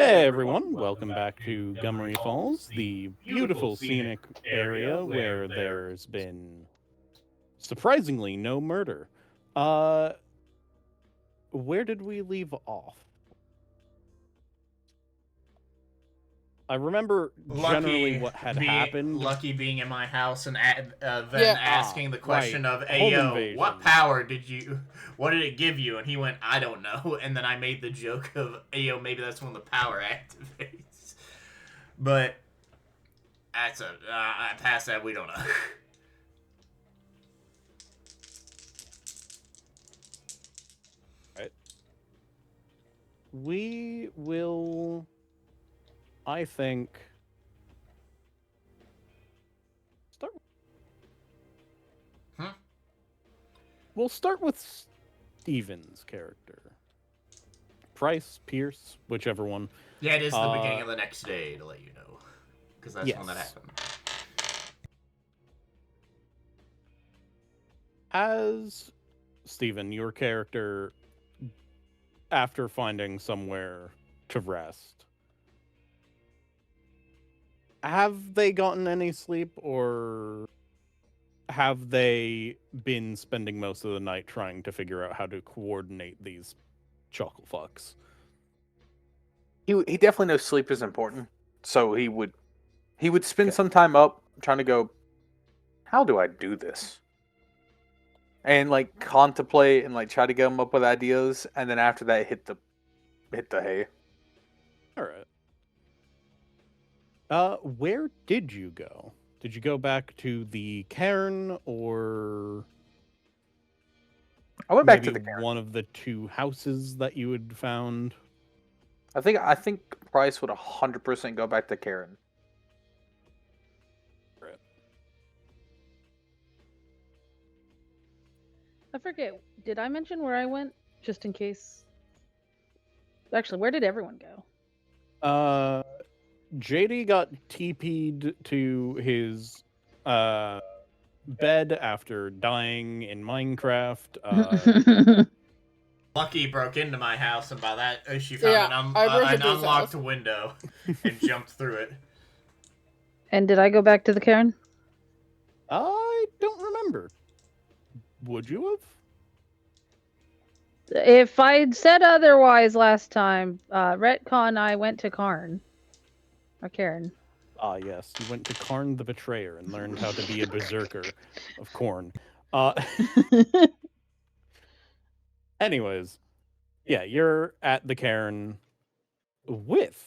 Hey everyone, welcome back to Gumryfalls, the beautiful scenic area where there's been surprisingly no murder. Uh where did we leave off? I remember generally what had happened. Lucky being in my house and then Yeah. asking the Right. question of, "Hey Home yo, what invasion. power did you? What did it give you?" And he went, "I don't know." And then I made the joke of, "Hey yo, maybe that's when the power activates." But that's past that we don't know. Right. We will, I think, start. Hmm? We'll start with Steven's character. Price, Pierce, whichever one. Yeah, it is the beginning of the next day to let you know, because that's when that Yes. happened. As Steven, your character, after finding somewhere to rest, have they gotten any sleep, or have they been spending most of the night trying to figure out how to coordinate these chuckle fucks? He definitely knows sleep is important, so he would spend Okay. some time up trying to go, how do I do this? And like contemplate and like try to come up with ideas, and then after that hit the hay. All right. Where did you go? Did you go back to the cairn, or I went back maybe to the cairn. one of the two houses that you had found? I think Price would 100% go back to Karen. I forget. Did I mention where I went? Just in case. Actually, where did everyone go? JD got TP'd to his bed after dying in Minecraft. Lucky broke into my house, and by that she found an unlocked window and jumped through it. And did I go back to the cairn? I don't remember. Would you have? If I'd said otherwise last time, retcon, I went to Karn. Or Cairn. Ah, yes. You went to Karn the Betrayer and learned how to be a berserker of corn. Anyways, yeah, you're at the cairn with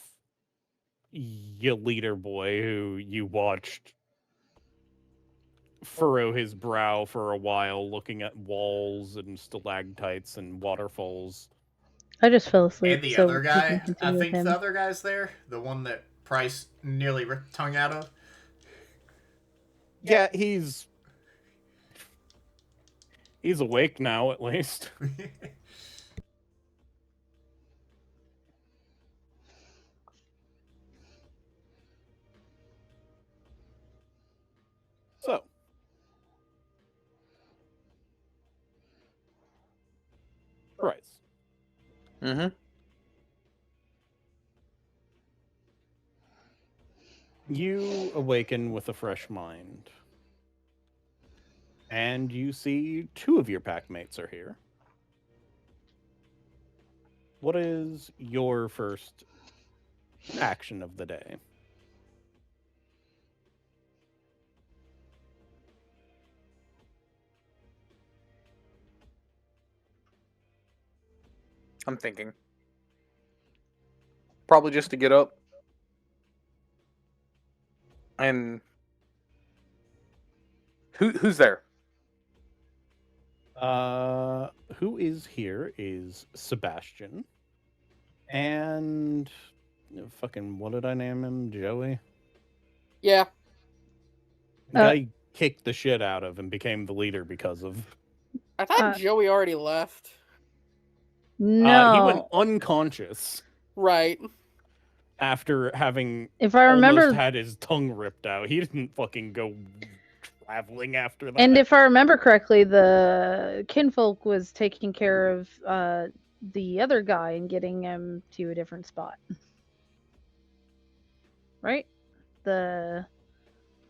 your leader boy, who you watched furrow his brow for a while, looking at walls and stalactites and waterfalls. I just fell asleep. And the other guy, I think the other guy's there, the one that Price nearly ripped tongue out of. Yeah, he's awake now, at least. So, Price. Mm-hmm. You awaken with a fresh mind. And you see two of your packmates are here. What is your first action of the day? I'm thinking. Probably just to get up. And who's there? Who is here is Sebastian. And fucking, what did I name him? Joey? Yeah. The guy kicked the shit out of and became the leader because of. I thought Joey already left. No. He went unconscious. Right. After having if I remember, almost had his tongue ripped out. He didn't fucking go traveling after that. And if I remember correctly, the kinfolk was taking care of the other guy and getting him to a different spot. right? The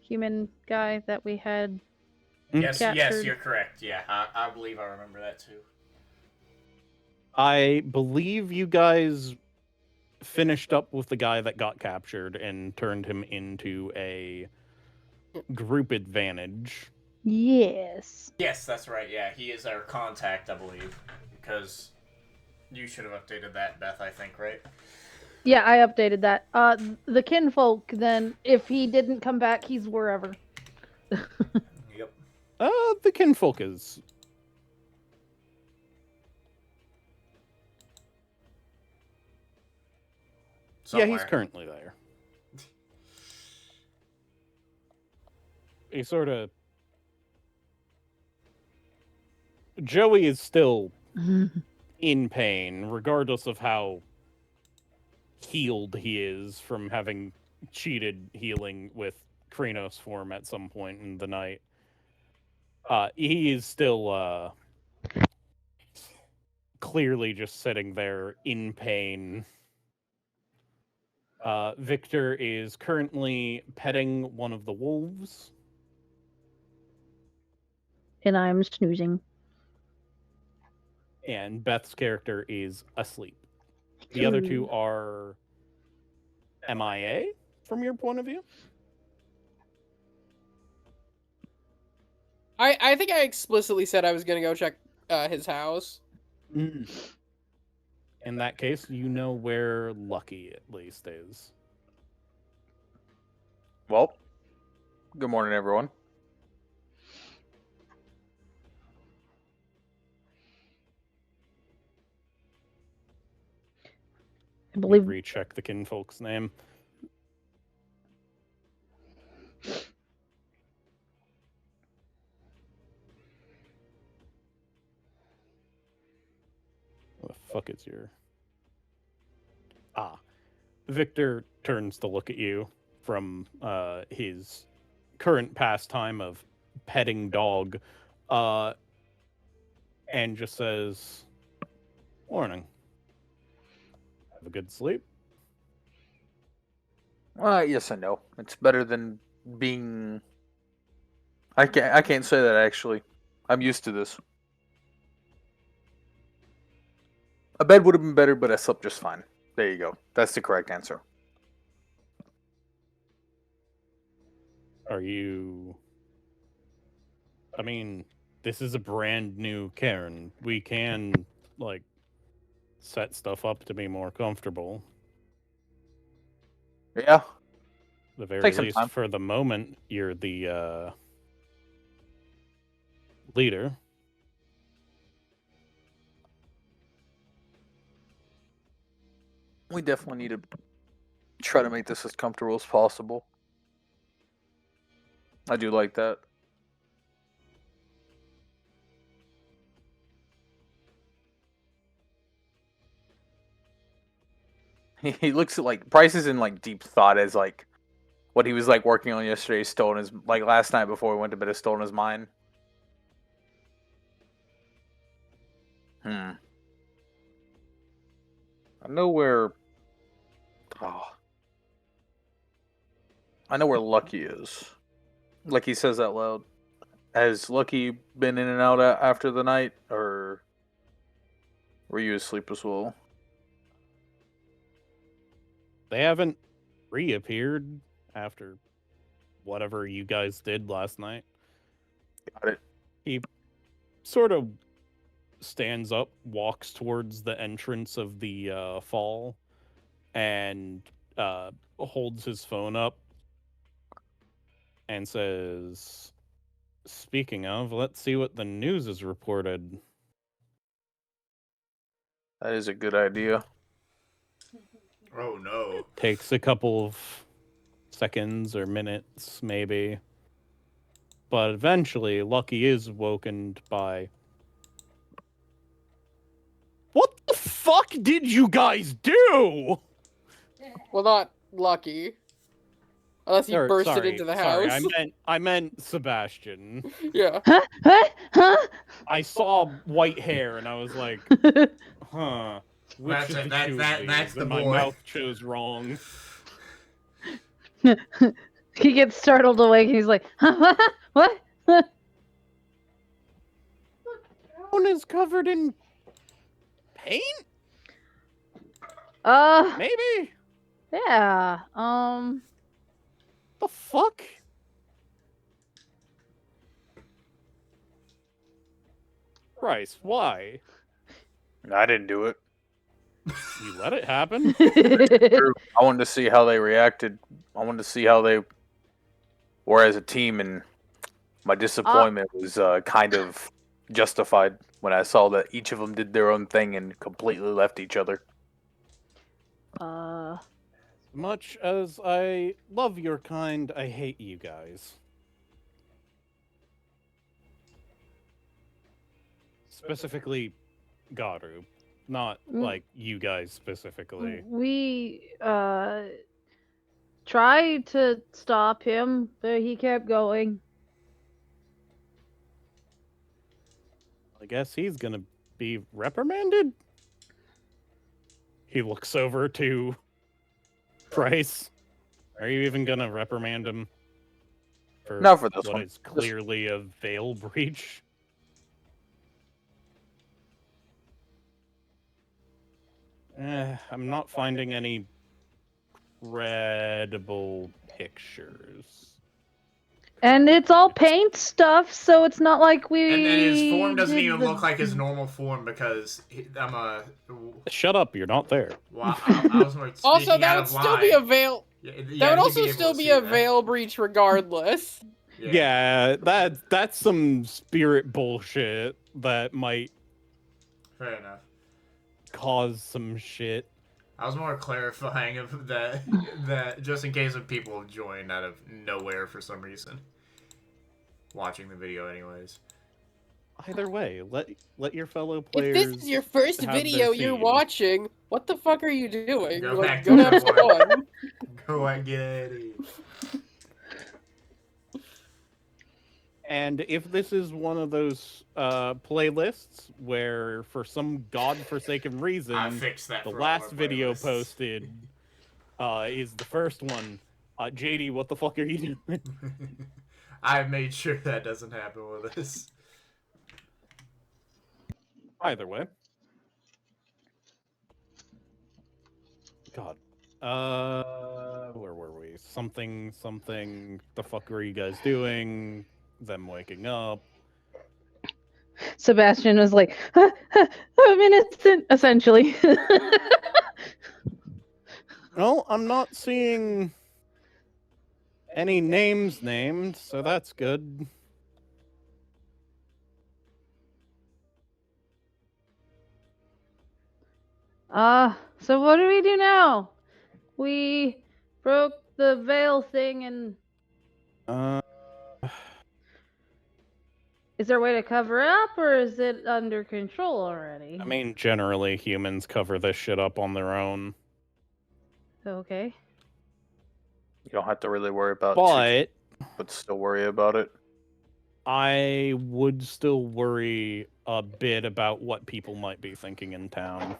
human guy that we had. Yes, Captured. you're correct. Yeah, I believe I remember that too. I believe you guys finished up with the guy that got captured and turned him into a group advantage. Yes. Yes, that's right. Yeah, he is our contact, I believe, because you should have updated that, Beth. I think, right? Yeah, I updated that. The kinfolk. Then, if he didn't come back, he's wherever. Yep. The kinfolk is. Somewhere. Yeah, he's currently there. He sort of. Joey is still in pain, regardless of how healed he is from having cheated healing with Kranos form at some point in the night. He is still clearly just sitting there in pain. Victor is currently petting one of the wolves. And I'm snoozing. And Beth's character is asleep. The other two are MIA from your point of view? I think I explicitly said I was gonna go check his house. In that case, you know where Lucky at least is. Well, good morning, everyone. I believe. Recheck the kinfolk's name. What the fuck is your... Victor turns to look at you from his current pastime of petting dog, and just says, "Morning. Have a good sleep?" Yes and no. It's better than being... I can't say that, actually. I'm used to this. A bed would have been better, but I slept just fine. There you go. That's the correct answer. Are you... I mean, this is a brand new cairn. We can, like, set stuff up to be more comfortable. Yeah. The very Take some least, time. for the moment, you're the leader. We definitely need to try to make this as comfortable as possible. I do like that. He looks at, like, Bryce is in, like, deep thought as, like, what he was, like, working on yesterday is still in his, like, last night before we went to bed is still in his mind. I know where... I know where Lucky is. Like he says out loud. Has Lucky been in and out after the night, or were you asleep as well? They haven't reappeared after whatever you guys did last night. Got it. He sort of stands up, walks towards the entrance of the fall, and holds his phone up and says, "Speaking of, let's see what the news has reported." That is a good idea. Oh no. Takes a couple of seconds or minutes, maybe. But eventually, Lucky is woken by... What the fuck did you guys do? Well, not Lucky. Unless he bursted into the house. I meant Sebastian. Yeah. Huh? Huh? I saw white hair and I was like, huh. Which That's of it. the That's two of that- these? that's the And my boy. mouth chose wrong. He gets startled awake and he's like, what? Town is covered in paint? Maybe? Yeah. The fuck? Christ, why? I didn't do it. You let it happen? True. I wanted to see how they reacted. I wanted to see how they were as a team, and my disappointment was kind of justified when I saw that each of them did their own thing and completely left each other. Much as I love your kind, I hate you guys. Specifically, Garu. Not, like, you guys specifically. We, tried to stop him, but he kept going. I guess he's gonna be reprimanded? He looks over to Price. Are you even gonna reprimand him? Not for this what one. is clearly a veil breach? I'm not finding any credible pictures. And it's all paint stuff, so it's not like we. And his form doesn't did even the- look like his normal form because I'm a. Shut up! You're not there. Well, I was more Also, speaking that out would of still line. be a veil. Yeah, That would he'd also able still to be see a that. veil breach regardless. Yeah, that's some spirit bullshit that might Fair enough. cause some shit. I was more clarifying of that just in case of people have joined out of nowhere for some reason. Watching the video anyways. Either way, let your fellow players. If this is your first have their video you're scene. watching, what the fuck are you doing? Go Like, back go to have step some one. fun. Go and get Eddie. And if this is one of those playlists where, for some godforsaken reason, I fixed that the for all last our video playlists. posted is the first one, JD, what the fuck are you doing? I've made sure that doesn't happen with us. Either way. God. Where were we? Something, the fuck were you guys doing? Them waking up. Sebastian was like, I'm innocent, essentially. Well, I'm not seeing any names named, so that's good. So what do we do now? We broke the veil thing and is there a way to cover up or is it under control already? I mean, generally humans cover this shit up on their own. Okay. You don't have to really worry about But but still worry about it. I would still worry a bit about what people might be thinking in town.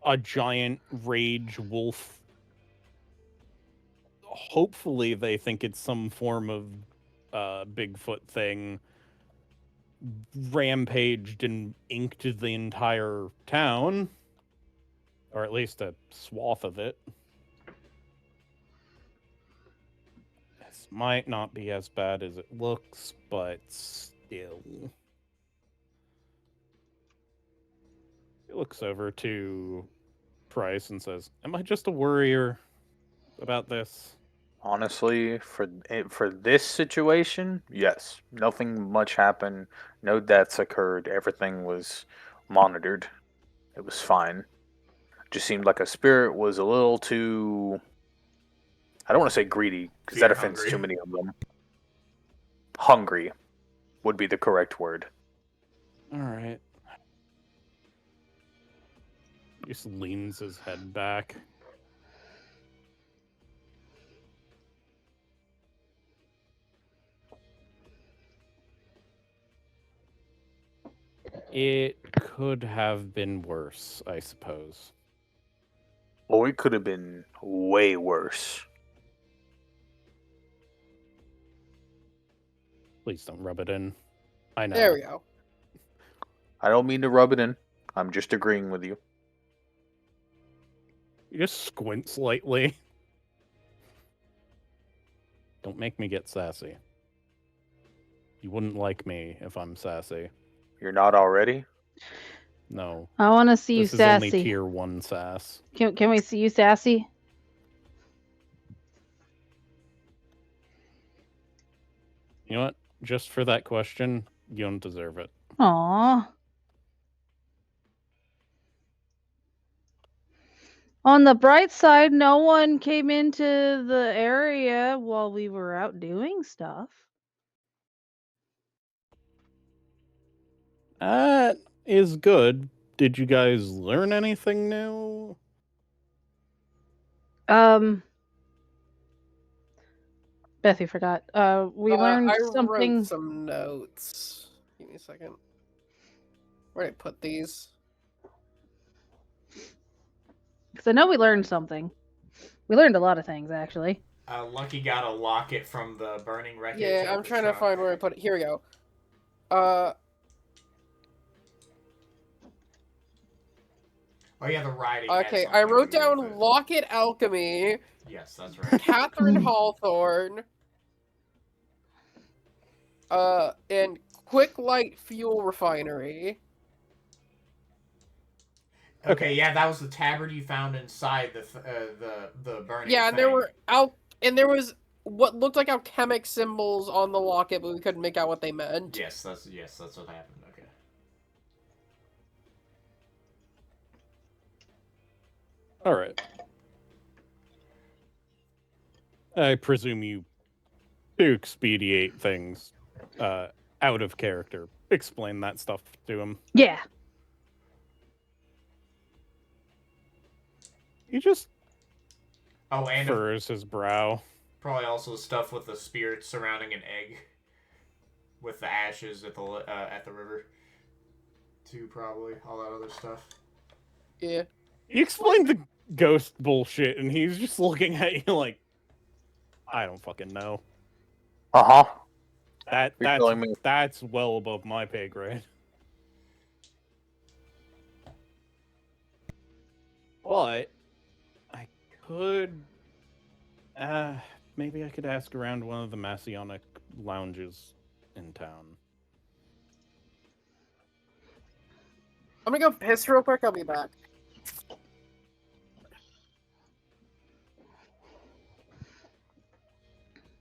A giant rage wolf. Hopefully they think it's some form of Bigfoot thing. Rampaged and inked the entire town. Or at least a swath of it. This might not be as bad as it looks, but still. He looks over to Price and says, "Am I just a worrier about this?" Honestly, for this situation, yes. Nothing much happened. No deaths occurred. Everything was monitored. It was fine. Just seemed like a spirit was a little too... I don't want to say greedy, because that offends hungry. too many of them. Hungry would be the correct word. Alright. He just leans his head back. It could have been worse, I suppose. Oh, it could have been way worse. Please don't rub it in. I know. There we go. I don't mean to rub it in. I'm just agreeing with you. You just squint slightly. Don't make me get sassy. You wouldn't like me if I'm sassy. You're not already? No. I want to see you This is only sassy. tier 1 sass. Can we see you sassy? You know what? Just for that question, you don't deserve it. Aww. On the bright side, no one came into the area while we were out doing stuff. That is good. Did you guys learn anything new? Bethy forgot. We learned I something. wrote some notes. Give me a second. Where did I put these? Because I know we learned something. We learned a lot of things, actually. Lucky got a locket from the burning wreckage. Yeah, of I'm the trying to truck. find where I put it. Here we go. Oh yeah, the riding. Okay, I wrote down Locket Alchemy, Yes, that's right. Catherine Hawthorne, and Quick Light Fuel Refinery. Okay, yeah, that was the tabard you found inside the burning. Yeah, and thing. there was what looked like alchemic symbols on the locket, but we couldn't make out what they meant. Yes, that's what happened. Okay. All right. I presume you, to expedite things out of character, explain that stuff to him. Yeah. He just Oh, and furrows his brow. probably also stuff with the spirit surrounding an egg, with the ashes at the river. Too, probably all that other stuff. Yeah. He explained the ghost bullshit, and he's just looking at you like, I don't fucking know. Uh-huh. You're telling me. That's well above my pay grade. But I could, maybe I could ask around one of the Masonic lounges in town. I'm gonna go piss real quick. I'll be back.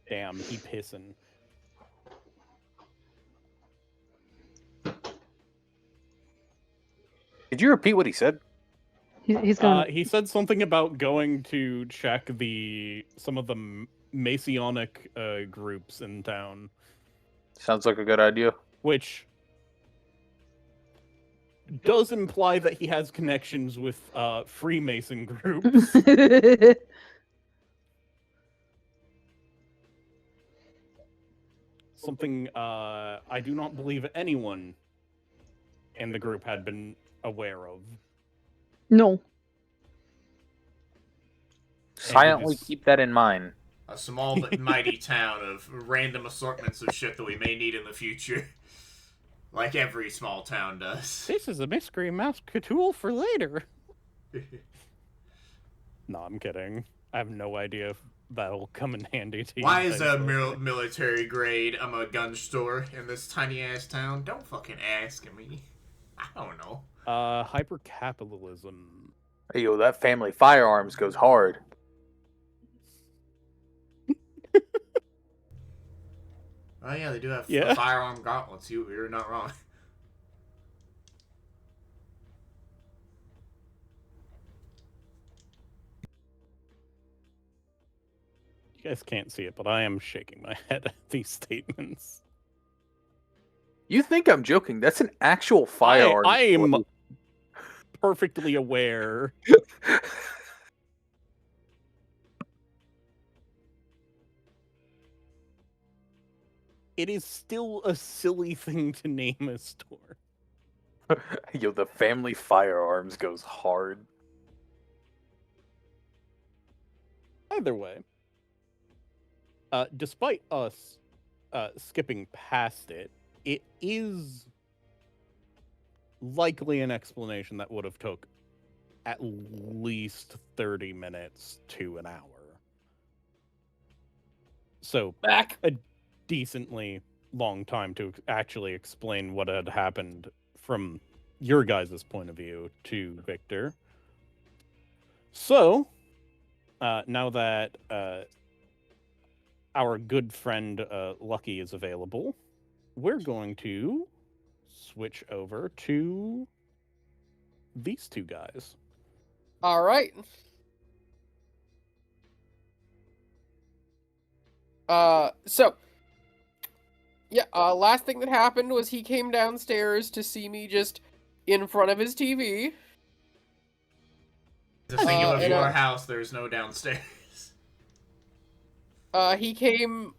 Damn, he pissing. Did you repeat what he said? He's going. He said something about going to check some of the Masonic groups in town, Sounds like a good idea. which does imply that he has connections with Freemason groups. Something I do not believe anyone in the group had been aware of. No. Silently is- keep that in mind. A small but mighty town of random assortments of shit that we may need in the future. Like every small town does. This is a mystery mouse tool for later. No, I'm kidding. I have no idea if that'll come in handy to you. Why is a thankfully. military grade a gun store in this tiny ass town? Don't fucking ask me. I don't know. Hypercapitalism. Hey, yo, that family firearms goes hard. Oh yeah, they do have Yeah. firearm gauntlets. You're not wrong. You guys can't see it, but I am shaking my head at these statements. You think I'm joking? That's an actual firearm. I am perfectly aware. It is still a silly thing to name a store. Yo, the family firearms goes hard. Either way, despite us skipping past it, it is likely an explanation that would have took at least 30 minutes to an hour. So Back. a decently long time to actually explain what had happened from your guys' point of view to Victor. So, now that our good friend Lucky is available, we're going to switch over to these two guys. All right. So, yeah, last thing that happened was he came downstairs to see me just in front of his TV. The thing of and, your house, there's no downstairs. He came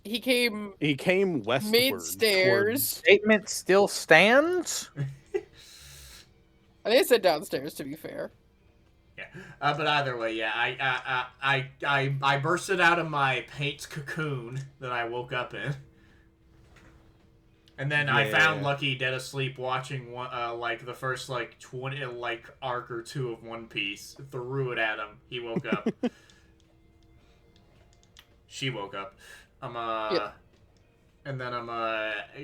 westward. mid-stairs. Statement still stands? I think I said downstairs, to be fair. Yeah, but either way, yeah, I bursted out of my paint cocoon that I woke up in, and then I found Lucky dead asleep watching one, like the first like 20 arc or two of One Piece. Threw it at him. He woke up. She woke up. Yeah. And then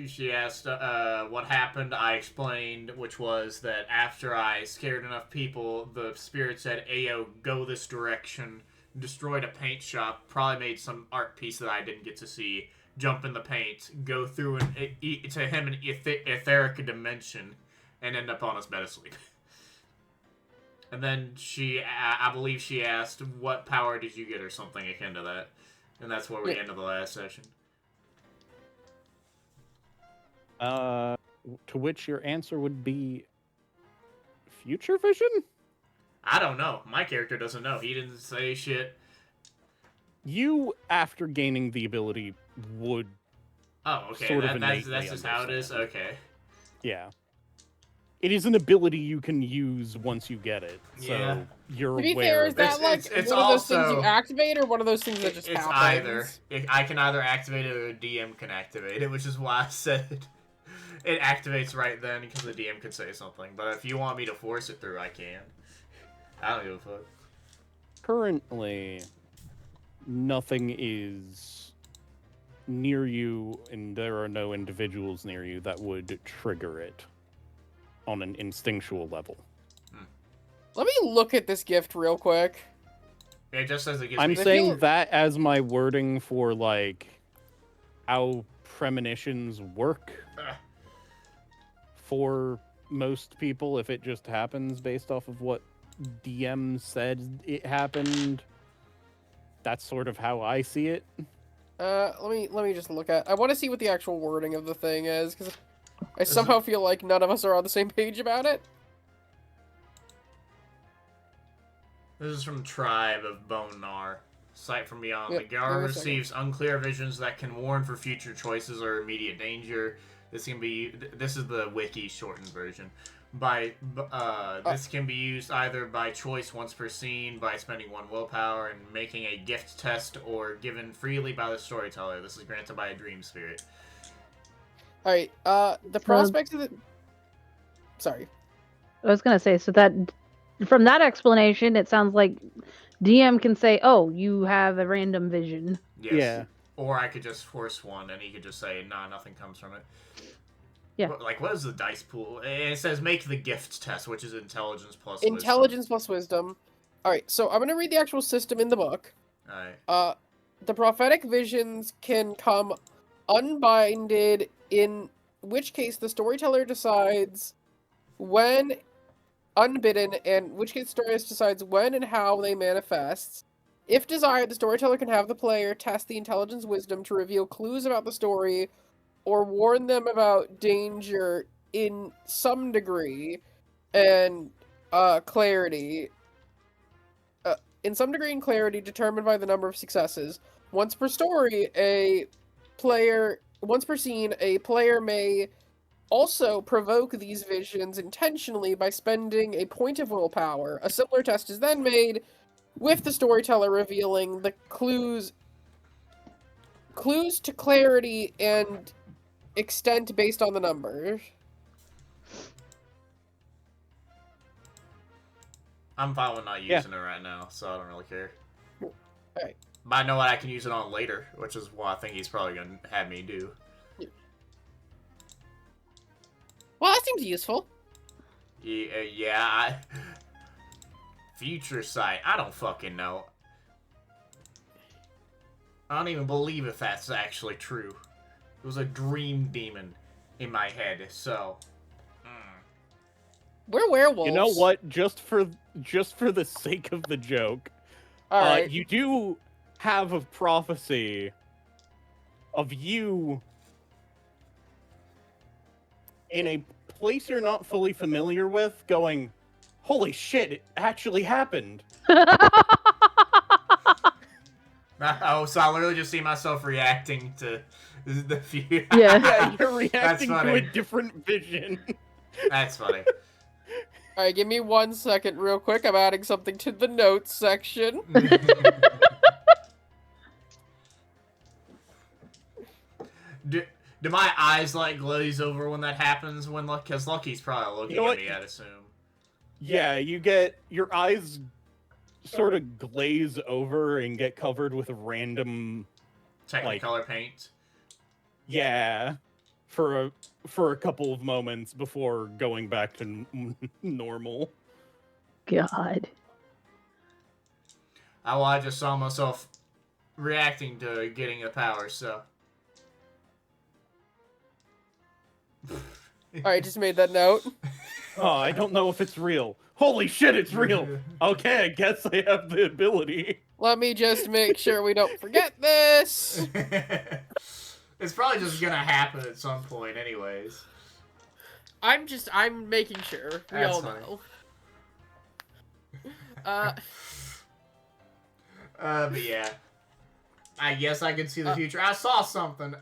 she asked what happened. I explained, which was that after I scared enough people, the spirit said, "Ayo, go this direction." Destroyed a paint shop. Probably made some art piece that I didn't get to see. Jump in the paint, go through to him an etheric dimension, and end up on his bed asleep. And then I believe she asked, "What power did you get?" or something akin to that. And that's where we ended the last session. To which your answer would be future vision? I don't know. My character doesn't know. He didn't say shit. You, after gaining the ability, would Oh, okay. sort of That's innately just how it is? understand. Okay. Yeah. It is an ability you can use once you get it. So Yeah. you're To be aware fair, of is it. that like it's one of those things also- you activate, or one of those things that just It's happens? either. I can either activate it or the DM can activate it, which is why I said it activates right then because the DM could say something. But if you want me to force it through, I can. I don't give a fuck. Currently, nothing is near you, and there are no individuals near you that would trigger it on an instinctual level. Let me look at this gift real quick. It just says it gives I'm me... saying that as my wording for, like, how premonitions work Ugh. for most people, if it just happens based off of what DM said it happened. That's sort of how I see it. Let me just look at. I want to see what the actual wording of the thing is, because I somehow feel like none of us are on the same page about it. This is from Tribe of Bonar. Sight from beyond. Yep, The give Gar me a second. receives unclear visions that can warn for future choices or immediate danger. This is the wiki shortened version. This can be used either by choice once per scene, by spending 1 willpower and making a gift test, or given freely by the storyteller. This is granted by a dream spirit. All right. The prospect of the. Sorry. I was gonna say, so that from that explanation, it sounds like DM can say, "Oh, you have a random vision." Yes. Yeah. Or I could just force one, and he could just say, "Nah, nothing comes from it." Yeah. What is the dice pool? It says make the gift test, which is intelligence plus Intelligence plus wisdom. All right. So I'm gonna read the actual system in the book. wisdom. Alright. The prophetic visions can come unbinded, in which case the storyteller decides when unbidden, and which case the storyteller decides when and how they manifest. If desired, the storyteller can have the player test the intelligence wisdom to reveal clues about the story or warn them about danger in some degree and clarity. In some degree and clarity determined by the number of successes. Once per story, once per scene, a player may also provoke these visions intentionally by spending a point of willpower. A similar test is then made, with the storyteller revealing the clues to clarity and extent based on the numbers. I'm fine with not using it right now, so I don't really care. Alright. But I know what I can use it on later, which is what I think he's probably going to have me do. Well, that seems useful. Yeah. Future sight. I don't fucking know. I don't even believe if that's actually true. It was a dream demon in my head, so... We're werewolves. You know what? Just for the sake of the joke, Alright. you do have a prophecy of you in a place you're not fully familiar with going, holy shit, it actually happened. Oh, so I literally just see myself reacting to the future. Yeah. Yeah, you're reacting to funny. a different vision. That's funny. Alright, give me 1 second real quick. I'm adding something to the notes section. Do my eyes like glaze over when that happens? Because Lucky's probably looking You know at what? me, I'd assume. Yeah, you get your eyes sort of glaze over and get covered with random, Technicolor paint. yeah, for a couple of moments before going back to normal. God. I just saw myself reacting to getting the power, so. Alright, just made that note. Oh, I don't know if it's real. Holy shit, it's real! Okay, I guess I have the ability. Let me just make sure we don't forget this. It's probably just gonna happen at some point, anyways. I'm making sure. We That's all funny. know. But yeah. I guess I can see the future. I saw something.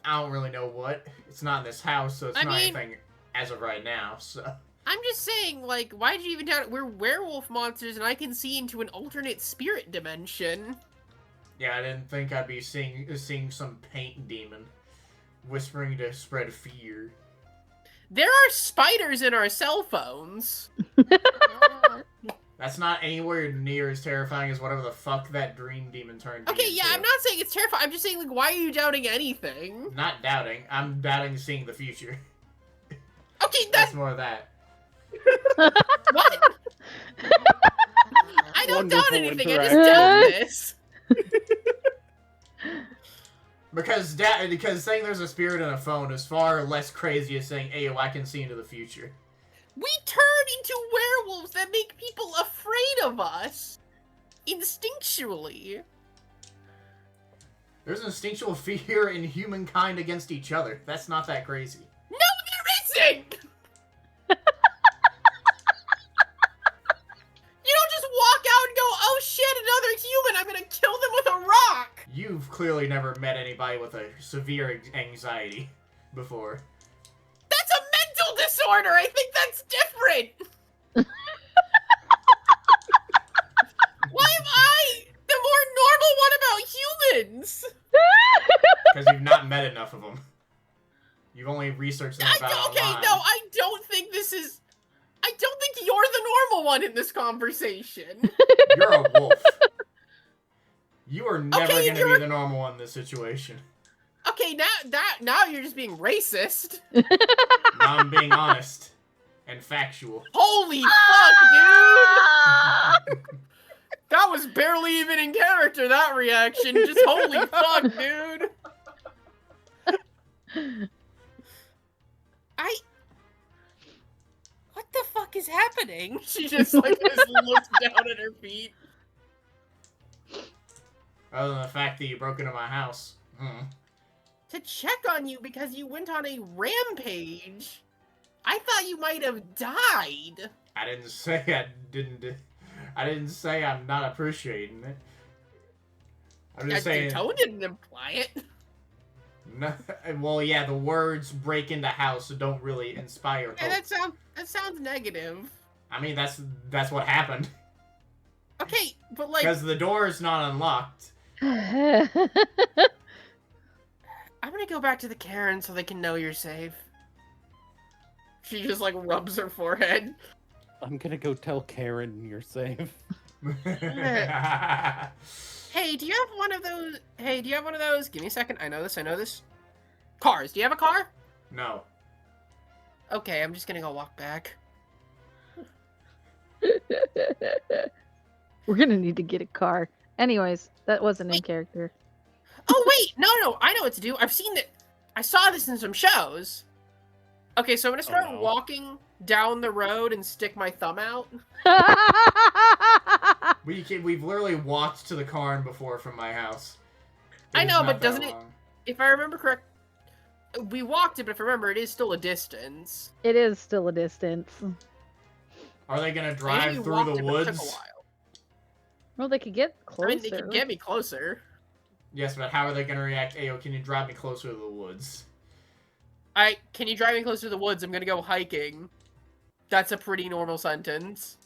I don't really know what. It's not in this house, so it's I not mean- anything as of right now, so. I'm just saying, like, why did you even doubt it? We're werewolf monsters, and I can see into an alternate spirit dimension. Yeah, I didn't think I'd be seeing some paint demon whispering to spread fear. There are spiders in our cell phones. That's not anywhere near as terrifying as whatever the fuck that dream demon turned me Okay, yeah, into. I'm not saying it's terrifying. I'm just saying, like, why are you doubting anything? Not doubting. I'm doubting seeing the future. Okay, That's that's more of that. what? I don't doubt Wonderful anything. I just interaction. doubt this. Because saying there's a spirit in a phone is far less crazy as saying, "Hey, I can see into the future." We turn into werewolves that make people afraid of us. Instinctually. There's instinctual fear in humankind against each other. That's not that crazy. No, there isn't! You don't just walk out and go, oh shit, another human, I'm gonna kill them with a rock! You've clearly never met anybody with a severe anxiety before. That's a mental disorder! I think that's different! Why am I the more normal one about humans? Because you've not met enough of them. You've only researched them about online. No, I don't think this is... I don't think you're the normal one in this conversation. You're a wolf. You are never Okay, going to you're- be the normal one in this situation. Okay, now you're just being racist. Now I'm being honest and factual. Holy fuck, dude! That was barely even in character, that reaction. Just holy fuck, dude! What the fuck is happening? She just, like, just looks down at her feet. Other than the fact that you broke into my house. To check on you because you went on a rampage. I thought you might have died. I didn't say I didn't. I didn't say I'm not appreciating it. I'm just The saying. tone didn't imply it. No, well, yeah, the words "break into house" don't really inspire Yeah, hope. that sounds negative. I mean, that's what happened. Okay, but like, Because the door is not unlocked. I'm gonna go back to the Karen so they can know you're safe. She just like rubs her forehead. I'm gonna go tell Karen you're safe. Hey, do you have one of those? Hey, do you have one of those? Give me a second. I know this. Cars. Do you have a car? No. Okay, I'm just gonna go walk back. We're gonna need to get a car. Anyways, that wasn't in Wait. character. Oh wait, no, I know what to do. I've seen it. I saw this in some shows. Okay, so I'm gonna start no. walking down the road and stick my thumb out. We've literally walked to the Karn before from my house. I It is know, not but that doesn't it? long. If I remember correct, we walked it, but if I remember, it is still a distance. It is still a distance. Are they gonna I know drive you through walked the it, but it took a woods? while. Well, they could get I closer. mean, they could get me closer. Yes, but how are they gonna react? Ayo, can you drive me closer to the woods? Can you drive me closer to the woods? I'm gonna go hiking. That's a pretty normal sentence.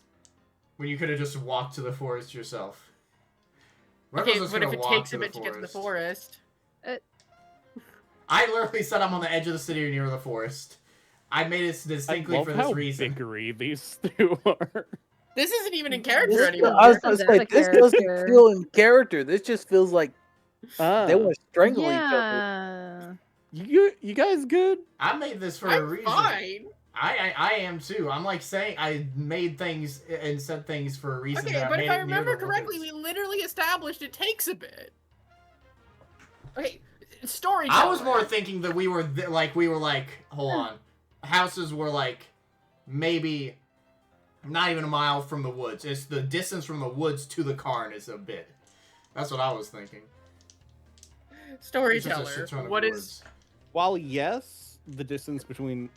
When you could have just walked to the forest yourself. Okay, Werewolf's just but if gonna it walk takes to a the bit to get to the forest. forest. I literally said I'm on the edge of the city or near the forest. I made it distinctly I love for how this reason. bickery these two are. This isn't even in character This, anymore. I was Comes gonna out say, of this doesn't character. feel in character. This just feels like Ah, they want to strangle each other. Yeah. you guys good? I made this for a I'm reason. fine. I am too. I'm like saying I made things and said things for a reason. Okay, that but made if I it near remember the correctly, woods. we literally established it takes a bit. Okay, storytelling. I was more thinking that we were hold on, houses were like maybe not even a mile from the woods. It's the distance from the woods to the Karn is a bit. That's what I was thinking. It's just a Storyteller. shit ton of What is? woods. While yes, the distance between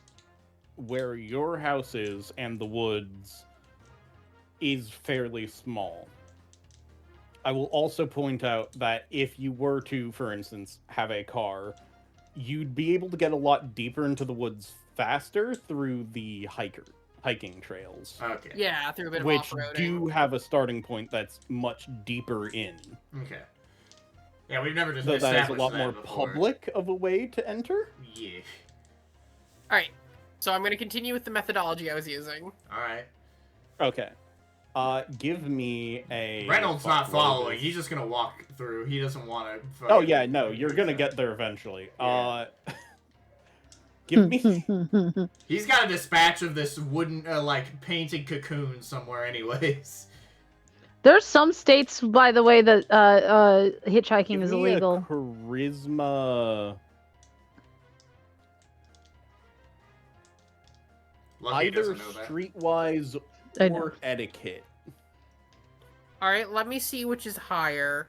where your house is and the woods is fairly small. I will also point out that if you were to, for instance, have a car, you'd be able to get a lot deeper into the woods faster through the hiking trails, Okay. Yeah, through a bit of which off-roading. do have a starting point that's much deeper in. Okay. Yeah, we've never just Though that is a established lot that more before. public of a way to enter. Yeah. All right, so I'm gonna continue with the methodology I was using. All right. Okay. Give me a... Reynolds fuck, not what following. is- He's just gonna walk through. He doesn't want to. Oh yeah, no, you're gonna get there eventually. Yeah. Give me... He's got a dispatch of this wooden, like, painted cocoon somewhere, anyways. There's some states, by the way, that hitchhiking Give is me illegal. a charisma... Lucky Either doesn't know that. I streetwise know. or etiquette. All right, let me see which is higher.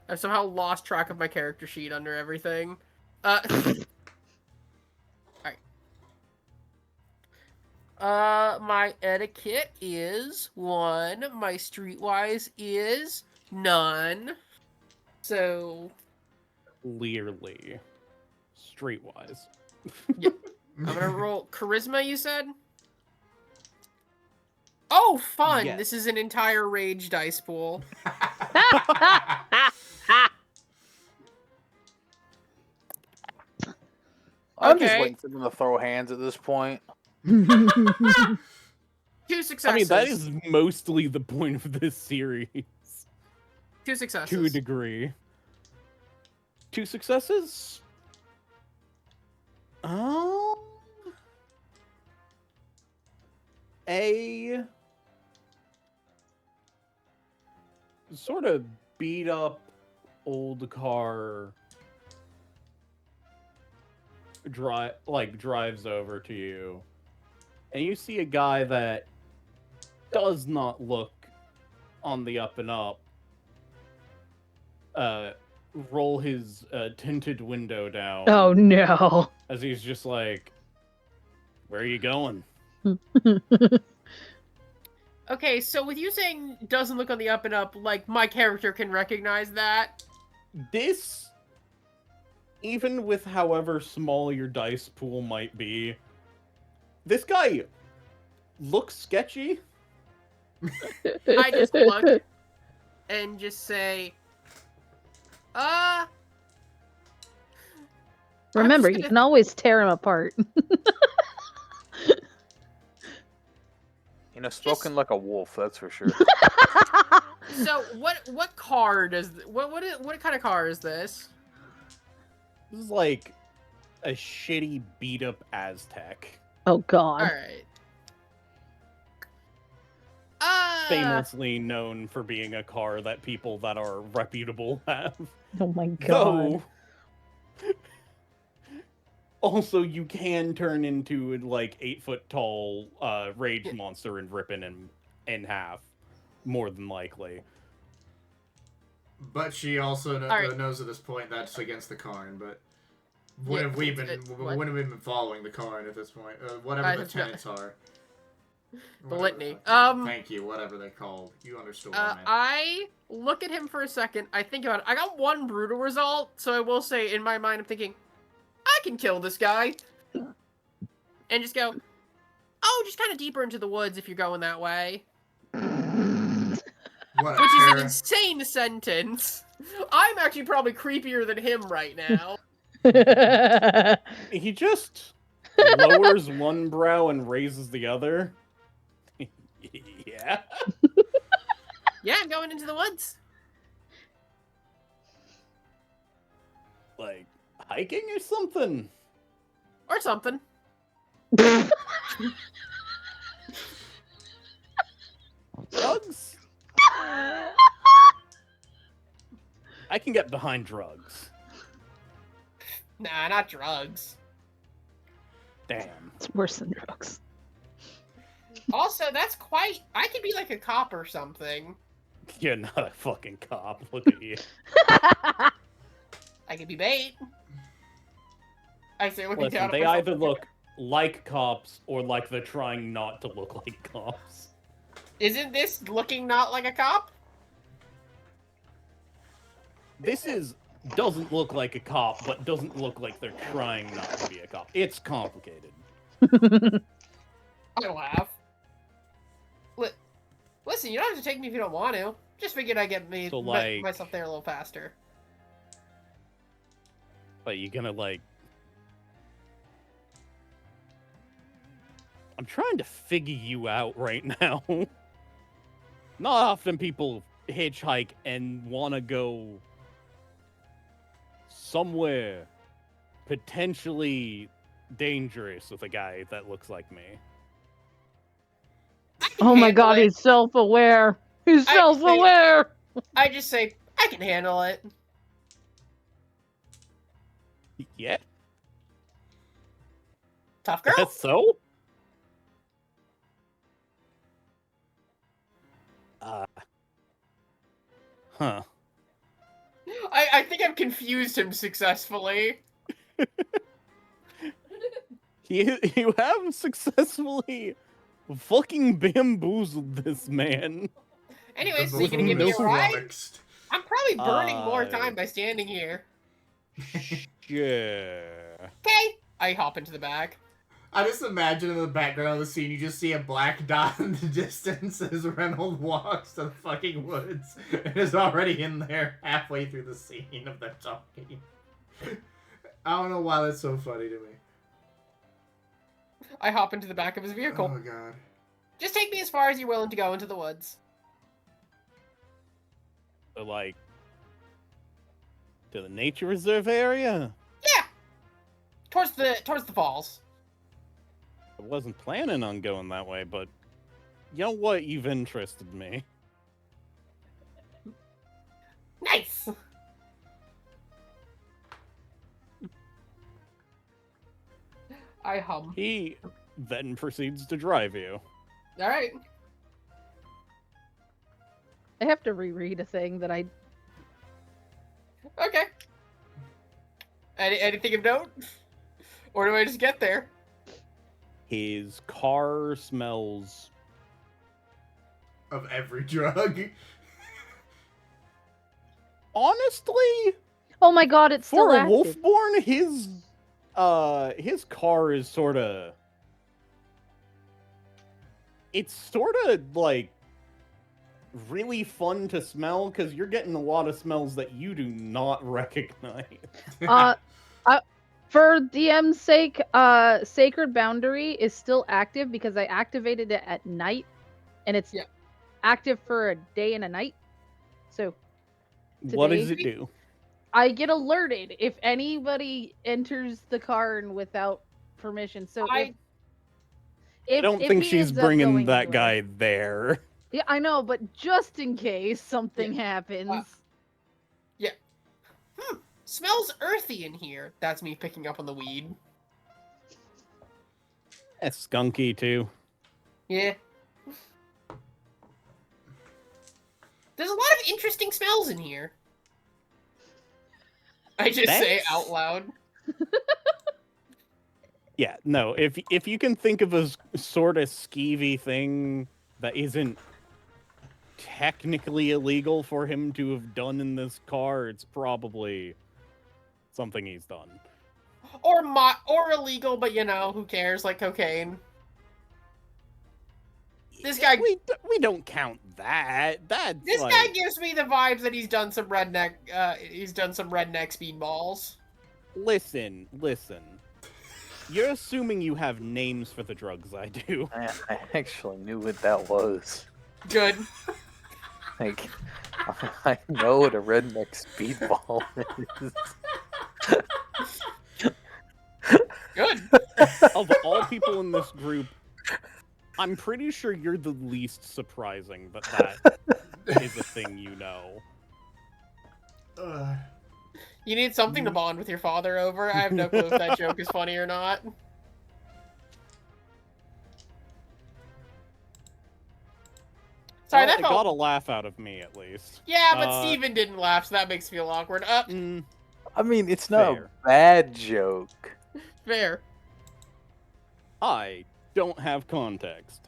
I've somehow lost track of my character sheet under everything. Alright. My etiquette is 1. My streetwise is none. So, Clearly. Streetwise. I'm gonna roll charisma, you said? Oh, fun! Yes. This is an entire rage dice pool. I'm just Okay. waiting for them to throw hands at this point. 2 successes. I mean, that is mostly the point of this series. 2 successes. To a degree. 2 successes? A sort of beat up old car drives over to you, and you see a guy that does not look on the up and up roll his tinted window down Oh no. as he's just like, where are you going? Okay, so with you saying doesn't look on the up and up, like, my character can recognize that? This, even with however small your dice pool might be, this guy looks sketchy. I just look and just say, Remember, just you gonna- can always tear him apart. Spoken like a wolf, that's for sure. So what car does what kind of car is this? This is like a shitty beat up Aztec. Oh All God. right. Famously known for being a car that people that are reputable have. Oh my God. Though, also you can turn into like 8-foot tall rage monster and rip him in half, more than likely. But she also Alright. knows at this point that's against the Karn, but when Yeah, have we been what? when have we been following the Karn at this point? Whatever I the have not- tenets are. The Whatever litany. fuck- Thank you, whatever they're called. You understood what I meant. I look at him for a second. I think about it. I got one brutal result, so I will say in my mind I'm thinking, I can kill this guy. And just go, oh, just kind of deeper into the woods if you're going that way. What a Which is an terror. insane sentence. I'm actually probably creepier than him right now. He just lowers one brow and raises the other. Yeah. Yeah, I'm going into the woods. Like hiking or something. Or something. Drugs? I can get behind drugs. Nah, not drugs. Damn. It's worse than drugs. Also, that's quite... I could be like a cop or something. You're not a fucking cop. Look at you. I could be bait. I say looking Listen, down at they myself. either look like cops or like they're trying not to look like cops. Isn't this looking not like a cop? This doesn't look like a cop, but doesn't look like they're trying not to be a cop. It's complicated. I laugh. Listen, you don't have to take me if you don't want to. Just figured I'd get So, like- myself there a little faster. But you're gonna like... I'm trying to figure you out right now. Not often people hitchhike and want to go somewhere potentially dangerous with a guy that looks like me. I can Oh my handle God, it. he's self-aware. He's I self-aware. I just say, I can handle it. Yeah, Tough girl? that's so? Huh. I think I've confused him successfully. You have successfully fucking bamboozled this man. Anyway, so The you gonna give me a both ride? flummoxed. I'm probably burning more Uh, time by standing here. Yeah. Okay. I hop into the back. I just imagine in the background of the scene, you just see a black dot in the distance as Reynolds walks to the fucking woods and is already in there halfway through the scene of them talking. I don't know why that's so funny to me. I hop into the back of his vehicle. Oh god. Just take me as far as you're willing to go into the woods. So, like, to the nature reserve area? Yeah. Towards the falls. I wasn't planning on going that way, but you know what? You've interested me. Nice. I hum. He then proceeds to drive you. All right. I have to reread a thing that I... Okay. Anything of note? Or do I just get there? His car smells... Of every drug. Honestly, Oh my God, it's for still a active. Wolfborn, his car is sort of it's sort of like really fun to smell because you're getting a lot of smells that you do not recognize. For DM's sake, Sacred Boundary is still active because I activated it at night, and it's Yeah. active for a day and a night. So What does today- it do? I get alerted if anybody enters the Karn without permission. So I I don't if think he she's ends up bringing going that anywhere- guy there. Yeah, I know, but just in case something happens. smells earthy in here. That's me picking up on the weed. It's skunky too. Yeah. There's a lot of interesting smells in here. I just say Thanks. out loud. Yeah, no. If you can think of a sort of skeevy thing that isn't technically illegal for him to have done in this car, it's probably something he's done. Or illegal, but who cares? Like cocaine. This guy- we don't count that. That's This like, guy gives me the vibes that he's done some redneck. He's done some redneck speedballs. Listen. You're assuming you have names for the drugs I do. I actually knew what that was. Good. Like, I know what a redneck speedball is. Good. Of all people in this group, I'm pretty sure you're the least surprising that is a thing you know. You need something to bond with your father over. I have no clue if that joke is funny or not. Sorry, Well, that it felt... got a laugh out of me at least. Yeah, but Uh, Steven didn't laugh, so that makes me feel awkward. I mean, it's not Fair. a bad joke. Fair. I don't have context.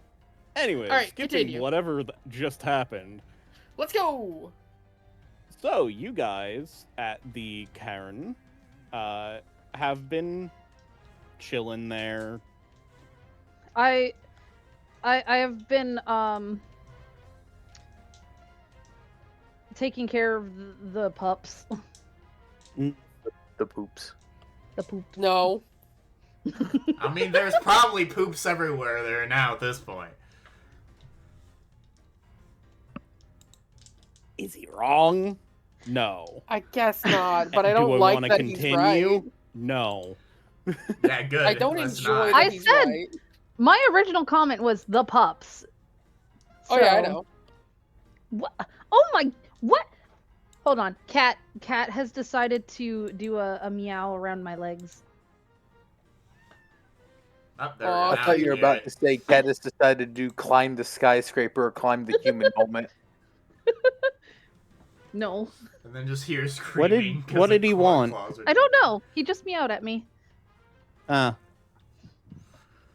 Anyways, Alright, skipping continue. whatever just happened. Let's go! So, you guys at the Cairn have been chilling there. I have been taking care of the pups. The poops. The poop. No. I mean, there's probably poops everywhere there now at this point. Is he wrong? No. I guess not, but I Do don't I like wanna that continue? he's right. No. Yeah, good. I don't Let's enjoy not. that I he's said- right. My original comment was the pups. Oh yeah, I So- know. What? Oh my! What? Hold on. Cat has decided to do a meow around my legs. Up there. Oh, I now thought you were hear about it. to say Cat has decided to climb the skyscraper or climb the human helmet. No, And then just hear What did- screaming. 'cause what the did he claw want? claws are I don't doing it. know. He just meowed at me.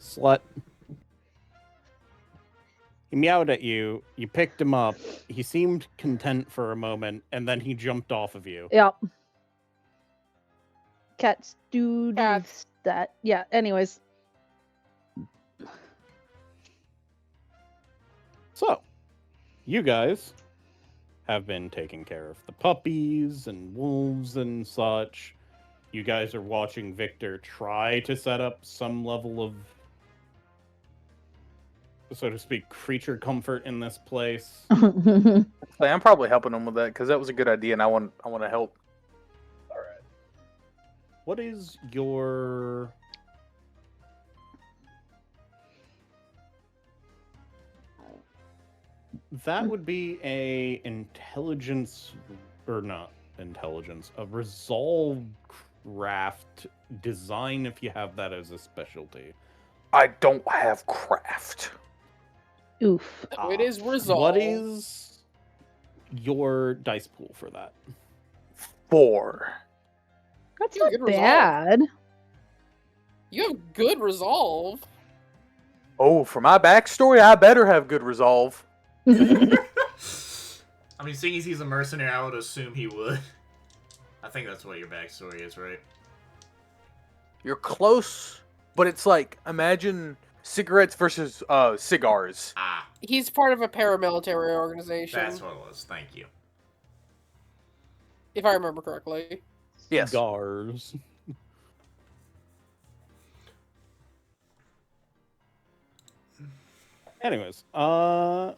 Slut. He meowed at you. You picked him up. He seemed content for a moment, and then he jumped off of you. Yep. Cats do Cats. that. Yeah. Anyways, So, you guys have been taking care of the puppies and wolves and such. You guys are watching Victor try to set up some level of, so to speak, creature comfort in this place. Like, I'm probably helping him with that because that was a good idea, and I want to help. What is your that would be a intelligence or not intelligence, a resolve craft design if you have that as a specialty. I don't have craft. Oof. No, it is resolve. What is your dice pool for that? 4. That's You have not good resolve. bad. You have good resolve. Oh, for my backstory, I better have good resolve. I mean, seeing as he's a mercenary, I would assume he would. I think that's what your backstory is, right? You're close, but it's like, imagine Cigarettes versus cigars. Ah, He's part of a paramilitary organization, that's what it was. Thank you. if I remember correctly. Yes. Cigars. Anyways, I'm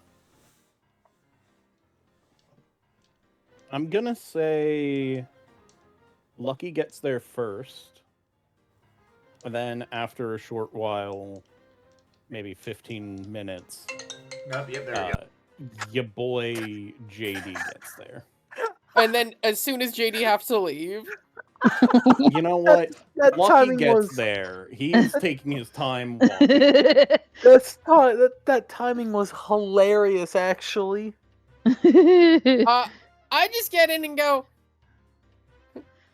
gonna say Lucky gets there first, and then after a short while, maybe 15 minutes, Yep, there we go. your boy JD gets there. And then as soon as JD has to leave, You know what? That Lucky timing gets was there. He is taking his time walking. that timing was hilarious, actually. I just get in and go,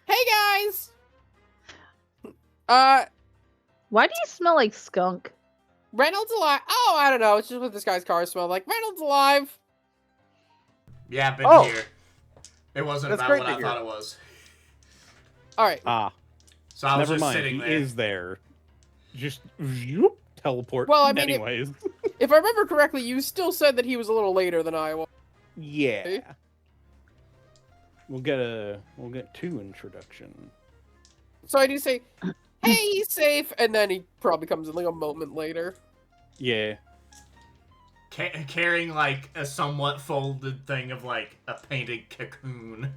"Hey guys, Why do you smell like skunk? Reynolds alive." Oh, I don't know. It's just what this guy's car smelled like. Reynolds alive. Yeah, I've been Oh. here. It wasn't That's about great what to I hear. thought it was. All right. So I was Never just mind. sitting He there. is there. Just whoop, teleport. Well, I mean, anyways. If I remember correctly, you still said that he was a little later than I was. Yeah. We'll get two introduction. So I do say, "Hey, he's safe," and then he probably comes in like a moment later. Yeah. Carrying like a somewhat folded thing of like a painted cocoon.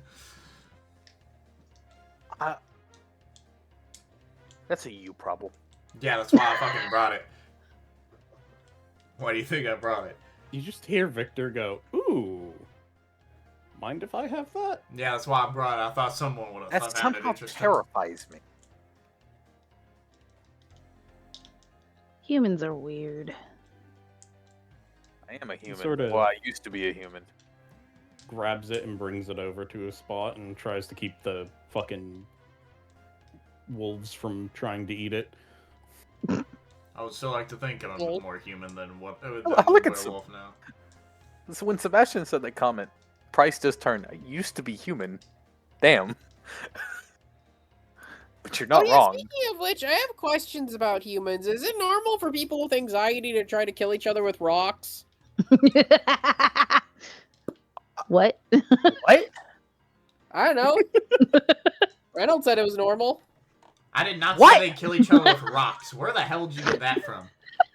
That's a you problem. Yeah, that's why I fucking brought it. Why do you think I brought it? You just hear Victor go, "Ooh. Mind if I have that?" Yeah, that's why I brought it. I thought someone would have That found it somehow interesting. terrifies me. Humans are weird. I am a human. Sorta- Well, I used to be a human. Grabs it and brings it over to a spot and tries to keep the fucking wolves from trying to eat it. I would still like to think I'm a bit more human than what than look at werewolf now. So when Sebastian said that comment, Price just turned, "I used to be human." Damn. But you're not yeah, wrong. Speaking of which, I have questions about humans. Is it normal for people with anxiety to try to kill each other with rocks? What? What? I don't know. Reynolds said it was normal. I did not What? say they kill each other with rocks. Where the hell did you get that from?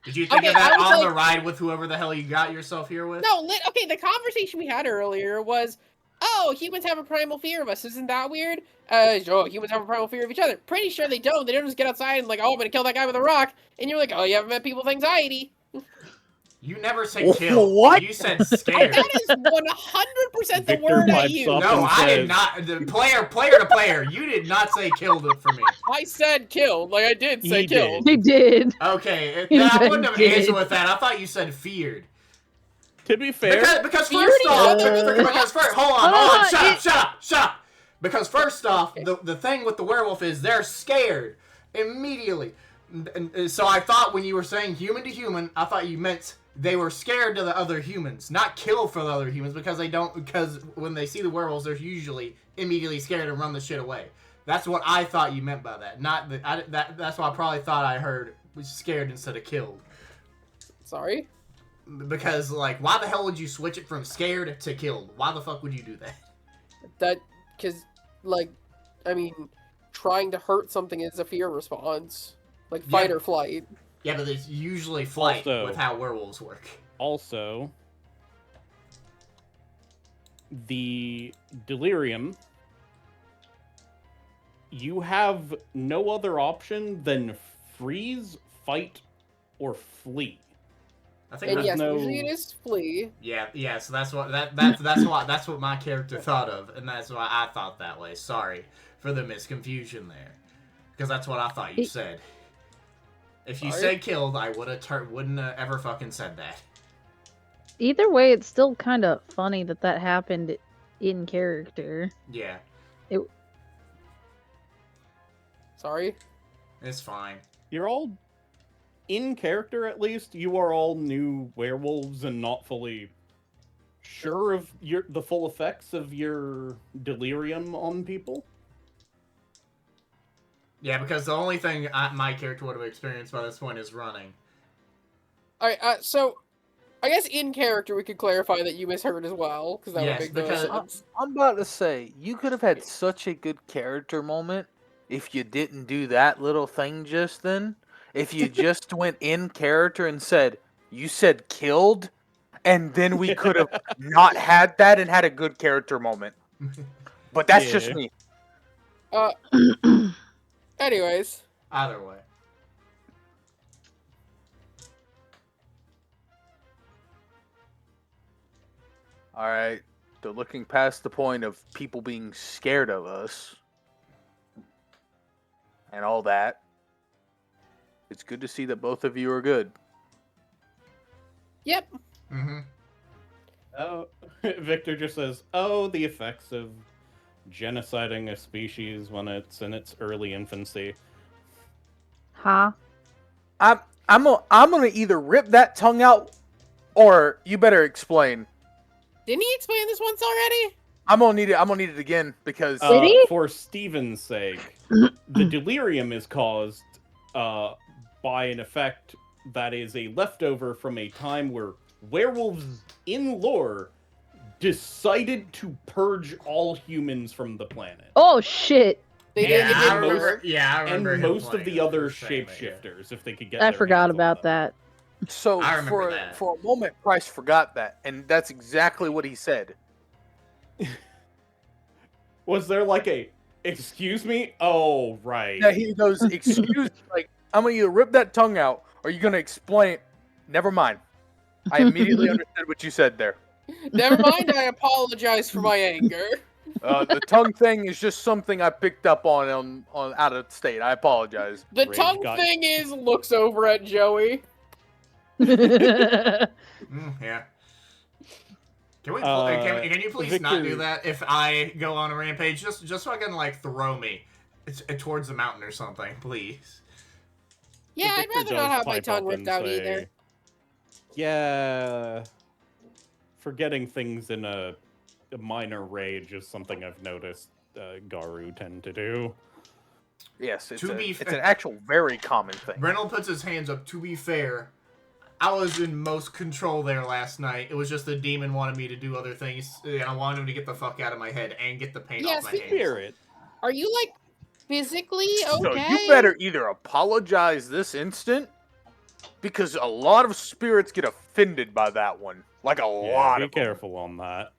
Did you think Okay, of that I was on the like- ride with whoever the hell you got yourself here with? No, okay, the conversation we had earlier was, "Oh, humans have a primal fear of us. Isn't that weird?" Humans have a primal fear of each other. Pretty sure they don't. They don't just get outside and like, "Oh, I'm gonna kill that guy with a rock." And you're like, "Oh, you haven't met people with anxiety." You never said kill. What? You said scared. That is 100% the Victor word I pipes used. up. No, and I did says- not. The player to player. You did not say killed it for me. I said killed. Like, I did say He killed. He did. Okay, You I said wouldn't have did. answered with that. I thought you said feared. To be fair, Because Feared first is off, other- because first, hold on, Hold on, shut up. Because first off, the thing with the werewolf is they're scared immediately. And so I thought when you were saying human to human, I thought you meant they were scared to the other humans, not kill for the other humans, because when they see the werewolves, they're usually immediately scared and run the shit away. That's what I thought you meant by that. Not that's what I probably thought I heard was scared instead of killed. Sorry? Because like, why the hell would you switch it from scared to killed? Why the fuck would you do that? Because, like, I mean, trying to hurt something is a fear response. Like, fight Yeah. or flight. Yeah, but it's usually flight Also- with how werewolves work. also, the delirium, you have no other option than freeze, fight, or flee. I think And that's yes, no- usually it is flee. yeah. So that's what my character thought of, and that's why I thought that way. Sorry for the misconfusion there, because that's what I thought you said. If you Sorry? said killed, I wouldn't have ever fucking said that. Either way, it's still kind of funny that happened in character. Yeah, Sorry? it's fine. You're all in character, at least. You are all new werewolves and not fully sure of the full effects of your delirium on people. Yeah, because the only thing my character would have experienced by this point is running. Alright, so I guess in character we could clarify that you misheard as well, because that Yes, would make no because- sense. I'm about to say, you could have had such a good character moment if you didn't do that little thing just then. If you just went in character and said, you said killed, and then we could have not had that and had a good character moment. But that's just Yeah. me. Anyways, Either way. Alright, so looking past the point of people being scared of us and all that, it's good to see that both of you are good. yep. Mm-hmm. Oh, Victor just says, "Oh, the effects of genociding a species when it's in its early infancy." Huh? I'm gonna either rip that tongue out, or you better explain. Didn't he explain this once already? I'm gonna need it again because Did he? For Steven's sake, the delirium is caused by an effect that is a leftover from a time where werewolves in lore decided to purge all humans from the planet. Oh shit! They Yeah, did. I They did remember. remember. Yeah, I And remember. him most of playing the it, other saying that, yeah. shapeshifters, if they could get I their forgot hands on about them. that. so I remember for that. for a moment, Price forgot that, and that's exactly what he said. Was there like a, excuse me? Oh, right. Yeah, he goes, "Excuse, like I'm gonna either rip that tongue out, or you're gonna explain." Never mind. I immediately understood what you said there. Never mind. I apologize for my anger. The tongue thing is just something I picked up on out of state. I apologize. The Rage tongue got- thing is looks over at Joey. Yeah. Can we? Can you please not do Victor- that if I go on a rampage? Just so I can like throw me towards the mountain or something, please. Yeah, I'd Victor rather not does have my pipe tongue up ripped and out say, either. Yeah, forgetting things in a minor rage is something I've noticed Garu tend to do. Yes, it's To an be actual very common thing. Brendel puts his hands up. To be fair, I was in most control there last night. It was just the demon wanted me to do other things, and I wanted him to get the fuck out of my head and get the paint Yeah, off my see, hands. Spirit. Are you like physically So okay? you better either apologize this instant, because a lot of spirits get offended by that one. Like a Yeah, lot be of them. careful on that.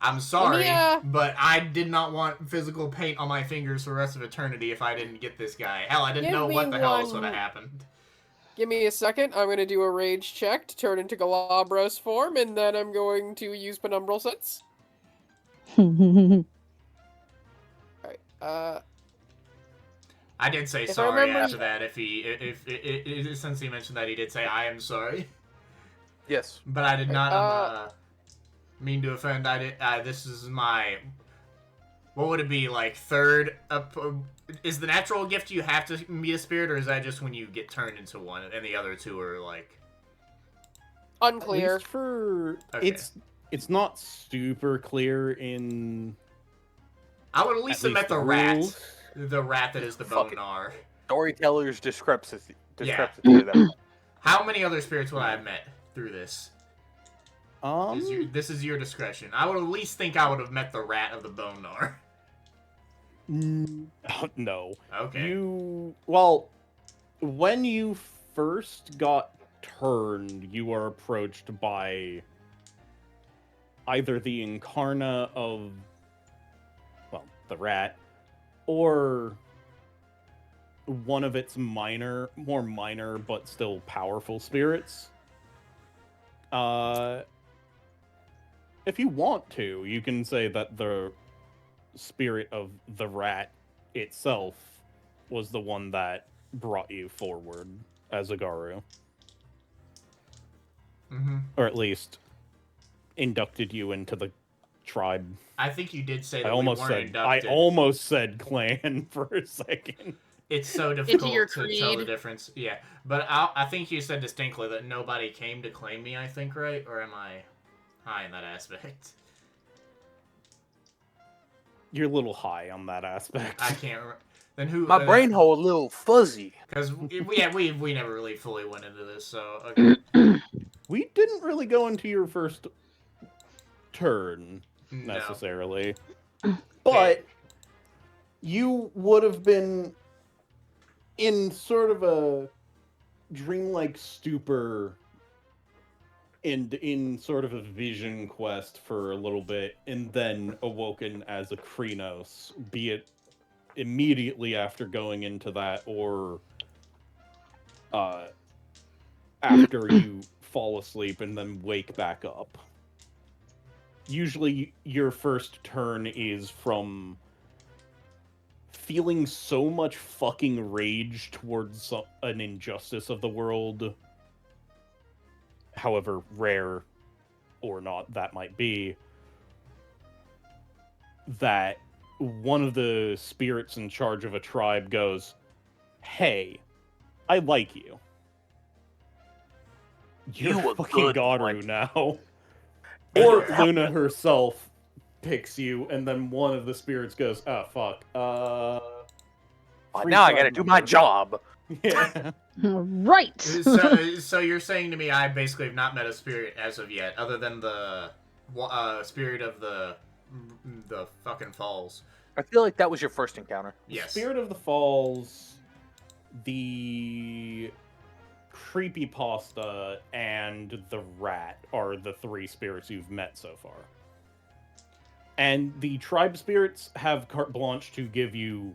I'm sorry, Yeah. but I did not want physical paint on my fingers for the rest of eternity if I didn't get this guy. Hell, I didn't Give know me what the hell else one- would have happened. Give me a second. I'm going to do a rage check to turn into Galabros form, and then I'm going to use Penumbral Sense. Alright, I did say If I sorry remember- after that. If since he mentioned that, he did say I am sorry, Yes. but I did not Uh, mean to offend. I did. This is my. What would it be like? Third up. Is the natural gift you have to meet a spirit, or is that just when you get turned into one, and the other two are like? At unclear. least for Okay. it's not super clear in I would at least have met the rules. rat. The rat that is the Fuck it. Bonar. Storyteller's discrepancy. Yeah. of that. How many other spirits would I have met through this? This is your discretion. I would at least think I would have met the rat of the Bonar. No. Okay. Well, when you first got turned, you were approached by either the Incarna of, well, the rat, or one of its more minor but still powerful spirits. If you want to, you can say that the spirit of the rat itself was the one that brought you forward as a Garu, Mm-hmm. or at least inducted you into the tribe. I think you did say that I we almost weren't said inducted. I almost said clan for a second. It's so difficult your to tell the creed. difference. Yeah, but I think you said distinctly that nobody came to claim me. I think, right? Or am I high in that aspect? You're a little high on that aspect. I can't remember. Then who? My brain hole a little fuzzy. Because we never really fully went into this. So okay. We didn't really go into your first turn No. necessarily, but you would have been in sort of a dreamlike stupor and in sort of a vision quest for a little bit, and then awoken as a Krynos, be it immediately after going into that or after you fall asleep and then wake back up. Usually your first turn is from feeling so much fucking rage towards an injustice of the world, however rare or not that might be, that one of the spirits in charge of a tribe goes, "Hey, I like you. You're You a fucking good Garu one." now." Or Luna herself picks you, and then one of the spirits goes, "Oh, fuck. Free Now I tribe gotta do my member." job. Yeah. Right. So you're saying to me I basically have not met a spirit as of yet, other than the spirit of the fucking falls. I feel like that was your first encounter. Yes. Spirit of the Falls, the Creepypasta, and the Rat are the three spirits you've met so far. And the tribe spirits have carte blanche to give you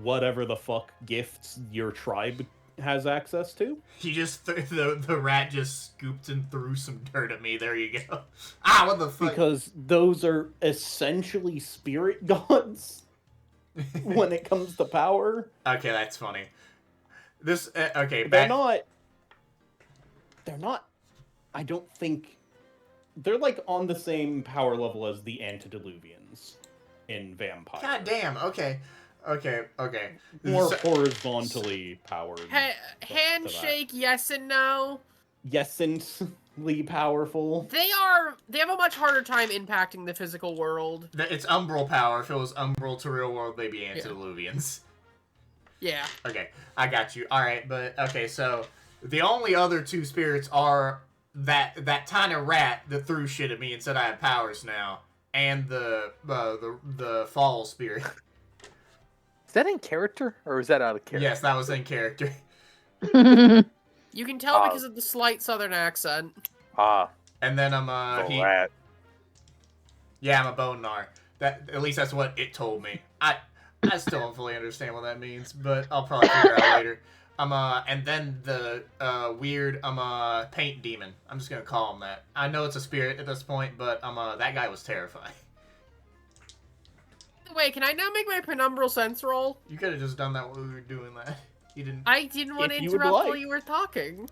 whatever the fuck gifts your tribe has access to. He just the rat just scooped and threw some dirt at me. There you go. Ah, what the fuck? Because those are essentially spirit gods when it comes to power. Okay, that's funny. This okay. They're not. I don't think they're like on the same power level as the antediluvians in Vampire. God damn. Okay. More So- horizontally powered. Handshake, yes and no. Yesently powerful. They have a much harder time impacting the physical world. It's umbral power. If it was umbral to real world, they'd be antediluvians. Yeah. Okay, I got you. All right, but okay, so the only other two spirits are that tiny rat that threw shit at me and said I have powers now, and the fall spirit. Is that in character or is that out of character? Yes, that was in character. You can tell because of the slight southern accent. And then Rat. Yeah, I'm a bone gnar. That at least that's what it told me. I still don't fully understand what that means, but I'll probably figure out later. And then the weird paint demon. I'm just gonna call him that. I know it's a spirit at this point, but that guy was terrifying. Wait, can I now make my penumbral sense roll? You could have just done that while we were doing that. You didn't. I didn't want to If you would interrupt while like. you were talking.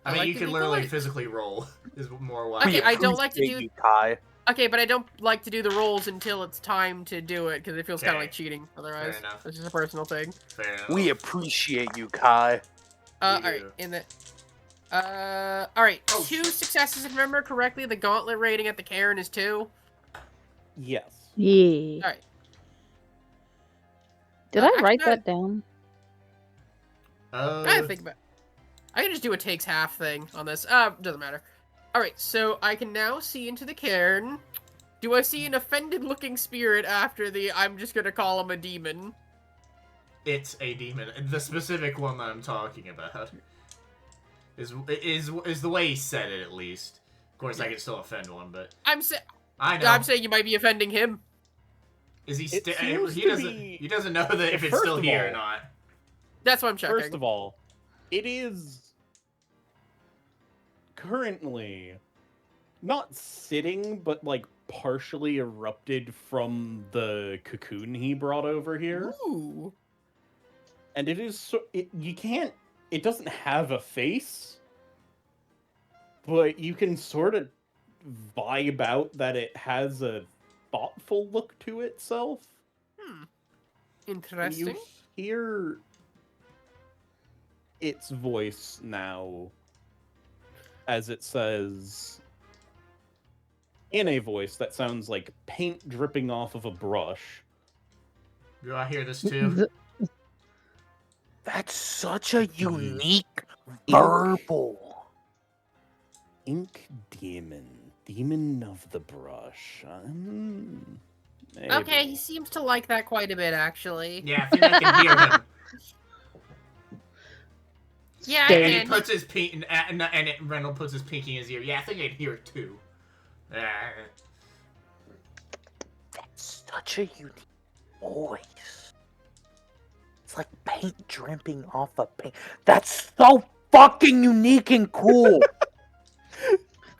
I mean, like you to can be literally polite. physically roll. Is more why. Okay, I don't like to Appreciate do- you, Kai. Okay, but I don't like to do the rolls until it's time to do it because it feels kind of Okay. like cheating. Otherwise, Fair enough. it's just a personal thing. Fair enough. We appreciate you, Kai. All We right, do. in the. All right. Oh, 2 successes. If I remember correctly, the gauntlet rating at the Cairn is 2. Yes. Yeah. All right. Did I actually, write that down? I think about. I can just do a takes half thing on this. Doesn't matter. All right, so I can now see into the cairn. Do I see an offended-looking spirit after the? I'm just gonna call him a demon. It's a demon. The specific one that I'm talking about is the way he said it, at least. Of course, I could still offend one, but I'm I know. saying you might be offending him. Is he? It He seems to doesn't. be- He doesn't know that if it's First still of here or all- not. That's what I'm checking. First of all, it is currently not sitting, but like partially erupted from the cocoon he brought over here. Ooh. And it is it doesn't have a face, but you can sort of vibe out that it has a thoughtful look to itself. And Interesting. you hear its voice now as it says, in a voice that sounds like paint dripping off of a brush, Do I hear this too? That's such a unique verbal. Ink demon. Demon of the brush. Maybe. Okay, he seems to like that quite a bit, actually. Yeah, I think I can hear him. Yeah, And I he can. puts his Reynold puts his pinky in his ear. Yeah, I think I can hear it too. That's such a unique voice. It's like paint dripping off a paint. That's so fucking unique and cool.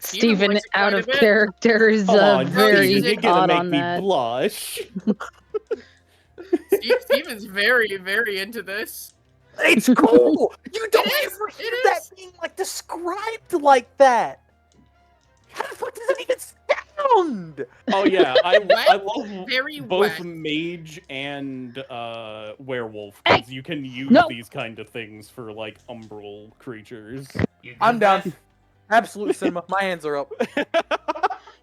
Steven likes it out quite a of bit. character is Come on, very Steven, you're gonna hot make on me that. blush. Steven's very, very into this. It's cool. You don't It is, ever it hear that is. being like described like that. How the fuck does it even sound? Oh yeah, I Wet, love very both wet. mage and werewolf Hey! because you can use No! these kind of things for like umbral creatures. You I'm good, down. Beth? Absolute cinema. My hands are up.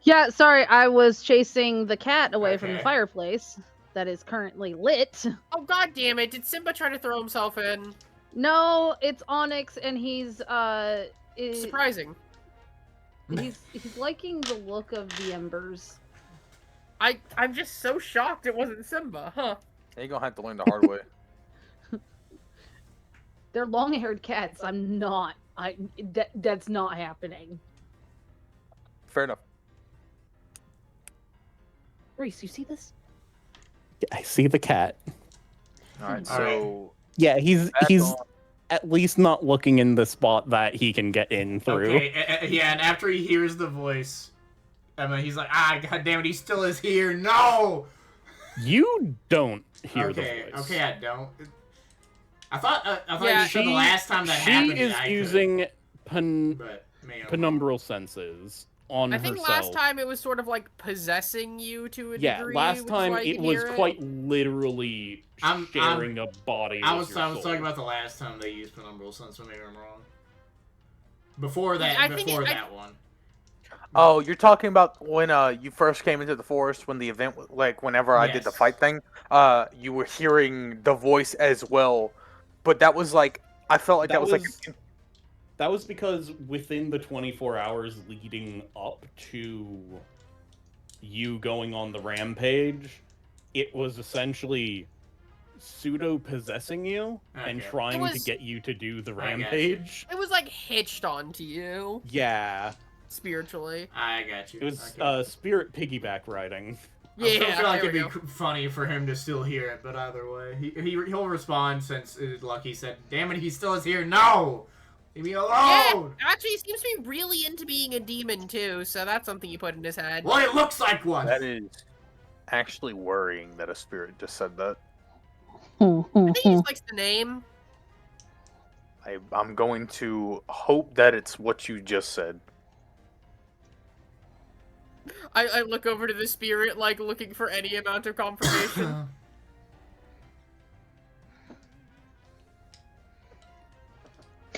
Yeah, sorry, I was chasing the cat away from the Okay. fireplace that is currently lit. Oh, god damn it. Did Simba try to throw himself in? No, it's Onyx, and he's Surprising. he's liking the look of the embers. I'm just so shocked it wasn't Simba, huh? You're gonna have to learn the hard way. They're long-haired cats. That's not happening. Fair enough. Reese, you see this? I see the cat. All right, All so Yeah, he's that's on. at least not looking in the spot that he can get in through. Okay, yeah, and after he hears the voice, he's like, god damn it, he still is here. No! You don't hear Okay, the voice. okay, I don't. I thought Yeah, you said the last time that she happened. is I could, using but maybe I'm wrong. penumbral senses on I think herself. last time it was sort of like possessing you to a Yeah, degree. last which is time why I it could was hear it. quite literally I'm- sharing a body. I with was your talking soul. about the last time they used penumbral sense, so maybe I'm wrong. Before that, I think before it- I- that one. Oh, you're talking about when you first came into the forest when the event, like whenever I did the Yes. fight thing. You were hearing the voice as well, but that was like I felt like that was like That was because within the 24 hours leading up to you going on the rampage, it was essentially pseudo-possessing you and Okay. trying It to was- get you to do the I gotcha. rampage. It was like hitched onto you Yeah, spiritually. I got you. it was Okay. spirit piggyback riding. I still Yeah, feel like there it'd we be go. funny for him to still hear it, but either way, he'll respond since Lucky said, "Damn it, he still is here." No, leave me Yeah, alone. actually, he seems to be really into being a demon too, so that's something you put in his head. Well, it looks like one. that is actually worrying that a spirit just said that. I think he just likes the name. I'm going to hope that it's what you just said. I look over to the spirit, like, looking for any amount of confirmation.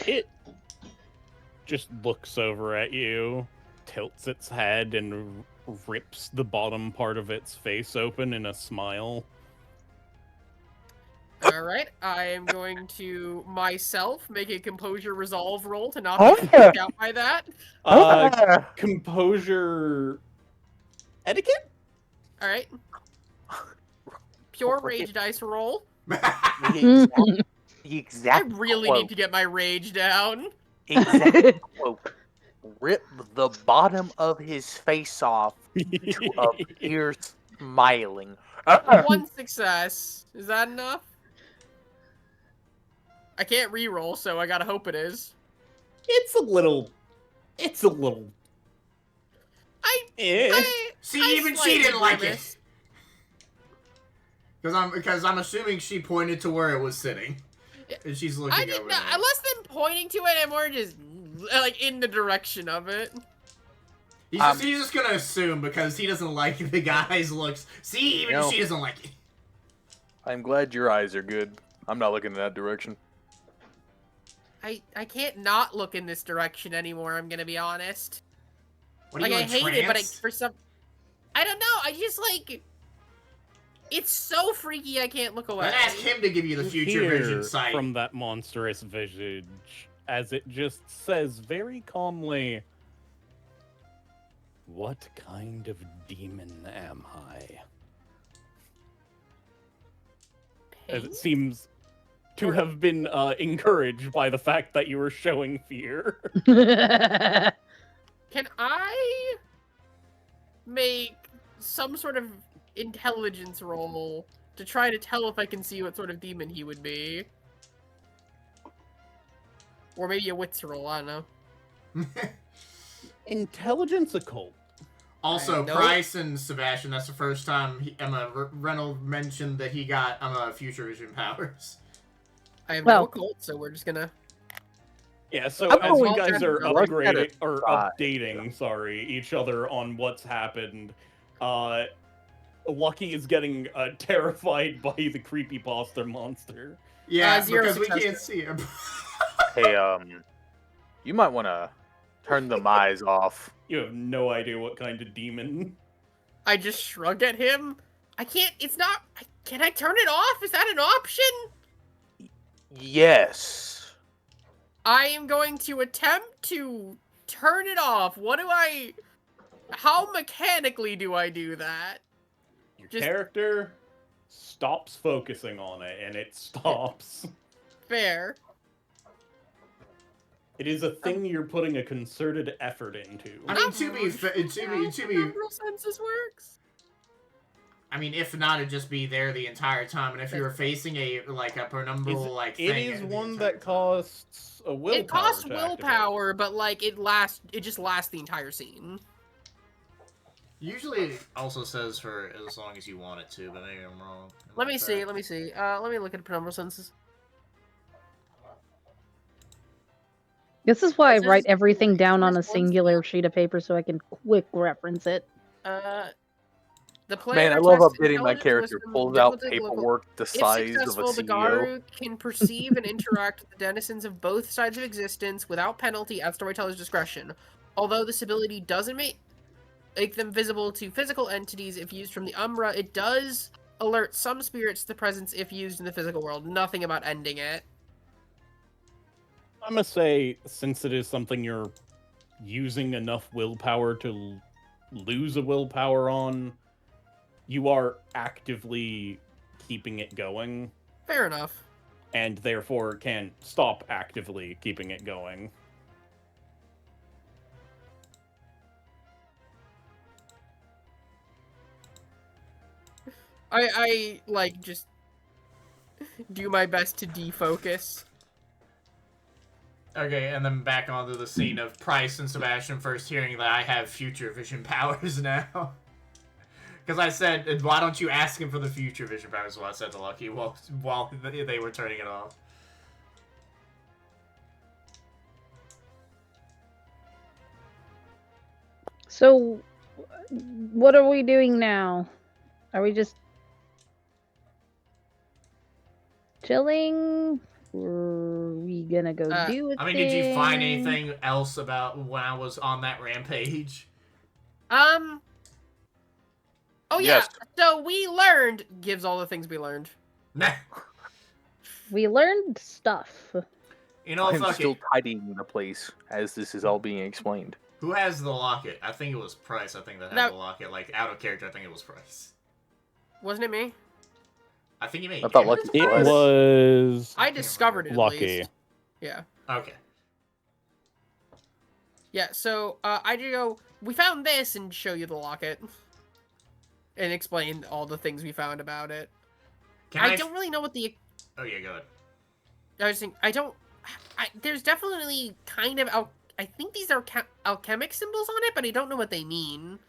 It just looks over at you, tilts its head, and rips the bottom part of its face open in a smile. Alright, I am going to, myself, make a composure resolve roll to not Oh, be yeah. freaked out by that. Composure etiquette? Alright. Pure rage dice roll. The I exact really quote. need to get my rage down. Exact quote. Rip the bottom of his face off to appear smiling. One success. Is that enough? I can't re-roll, so I gotta hope it is. It's a little. Eh. See, I even she slightly didn't like grimaced. it. Because I'm assuming she pointed to where it was sitting, and she's looking I over did not. there. Less than pointing to it, I'm more just like in the direction of it. He's just gonna assume because he doesn't like the guy's looks. See, even No. she doesn't like it. I'm glad your eyes are good. I'm not looking in that direction. I can't not look in this direction anymore. I'm gonna be honest. What are Like you I in hate it, but trance? for some, I don't know. I just like It's so freaky I can't look away. Then ask him to give you the future Hear vision sight. from that monstrous visage as it just says very calmly, "What kind of demon am I?" As it seems to have been encouraged by the fact that you were showing fear. Can I make some sort of intelligence roll to try to tell if I can see what sort of demon he would be? Or maybe a wits roll, I don't know. Intelligence occult. Also, Nope. Price and Sebastian, that's the first time Reynolds mentioned that he got future vision powers. I have Well- no occult, so we're just gonna... Yeah, so I'm as going you guys to are look at upgrading it. or updating, sorry, each other on what's happened, Lucky is getting terrified by the creepypasta monster. Yeah, Zero because we success can't rate. see him. Hey, you might want to turn them eyes off. You have no idea what kind of demon. I just shrug at him. I can't... It's not... Can I turn it off? Is that an option? Yes. I am going to attempt to turn it off. What do I... How mechanically do I do that? Your Just- character stops focusing on it, and it stops. Fair. It is a thing you're putting a concerted effort into. I mean, to be Temporal senses works. I mean, if not, it'd just be there the entire time. And if you were facing a penumbral It thing, is the one entire that costs a willpower. It costs to activate. willpower, but like it just lasts the entire scene. Usually, it also says for as long as you want it to, but maybe I'm wrong. Let me see. Let me look at penumbral senses. This is why I This write is- everything down on a this one's- singular sheet of paper so I can quick reference it. The player Man, I love how tests updating my intelligence, character wisdom, pulls out difficulty, local- paperwork the If size of a successful, the CEO. Garu can perceive and interact with the denizens of both sides of existence without penalty at storyteller's discretion. Although this ability doesn't make them visible to physical entities if used from the Umbra, it does alert some spirits to the presence if used in the physical world. Nothing about ending it. I'm gonna say, since it is something you're using enough willpower to lose a willpower on, you are actively keeping it going, Fair enough. and therefore can stop actively keeping it going. I like just do my best to defocus. Okay, and then back onto the scene of Price and Sebastian first hearing that I have future vision powers now. Because I said, why don't you ask him for the future vision powers? Well, I said to Lucky while they were turning it off. So, what are we doing now? Are we just chilling? Or are we gonna go do it? I mean, did you find anything else about when I was on that rampage? Oh yeah. Yes. So we learned gives all the things we learned. Nah. We learned stuff. You know, I'm fuck still it. tidying the place as this is all being explained. Who has the locket? I think it was Price. I think that had No. the locket. Like, out of character, I think it was Price. Wasn't it me? I think you made I thought Cameron's Lucky It Price. was I discovered it at Lucky. least. Yeah. Okay. Yeah, so I do go, we found this and show you the locket. And explain all the things we found about it. Can I don't really know what the... Oh, yeah, go ahead. I was thinking, there's definitely kind of... I think these are alchemic symbols on it, but I don't know what they mean.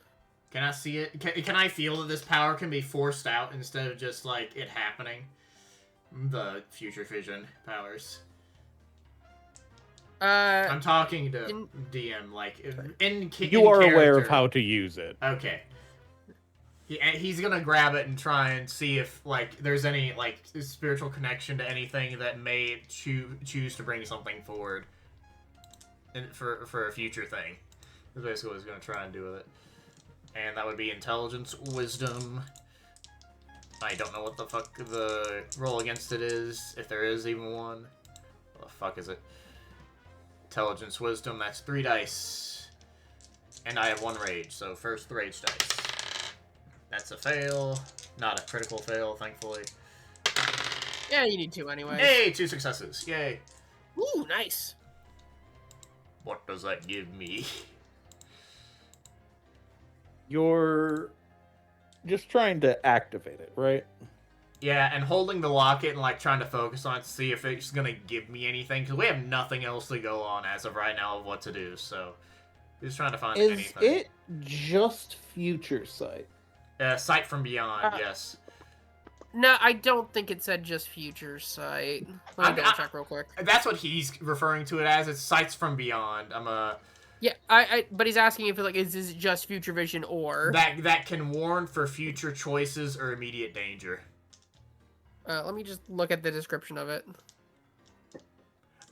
Can I see it? Can I feel that this power can be forced out instead of just, like, it happening? The future vision powers. I'm talking to DM, like, You are aware character. of how to use it. Okay. He's gonna grab it and try and see if, like, there's any, like, spiritual connection to anything that may choose to bring something forward for a future thing. That's basically what he's gonna try and do with it. And that would be intelligence, wisdom, I don't know what the fuck the roll against it is, if there is even one. What the fuck is it? Intelligence, wisdom, that's 3 dice. And I have 1 rage, so first the rage dice. That's a fail. Not a critical fail, thankfully. Yeah, you need 2 anyway. Yay, 2 successes. Yay. Ooh, nice. What does that give me? You're just trying to activate it, right? Yeah, and holding the locket and like trying to focus on it to see if it's gonna give me anything, because we have nothing else to go on as of right now of what to do, so just trying to find Is anything. it just future sight? Sight from beyond, yes. No, I don't think it said just future sight. Let me double check real quick. That's what he's referring to it as. It's sights from beyond. Yeah, but he's asking if like is it just future vision or that can warn for future choices or immediate danger. Let me just look at the description of it.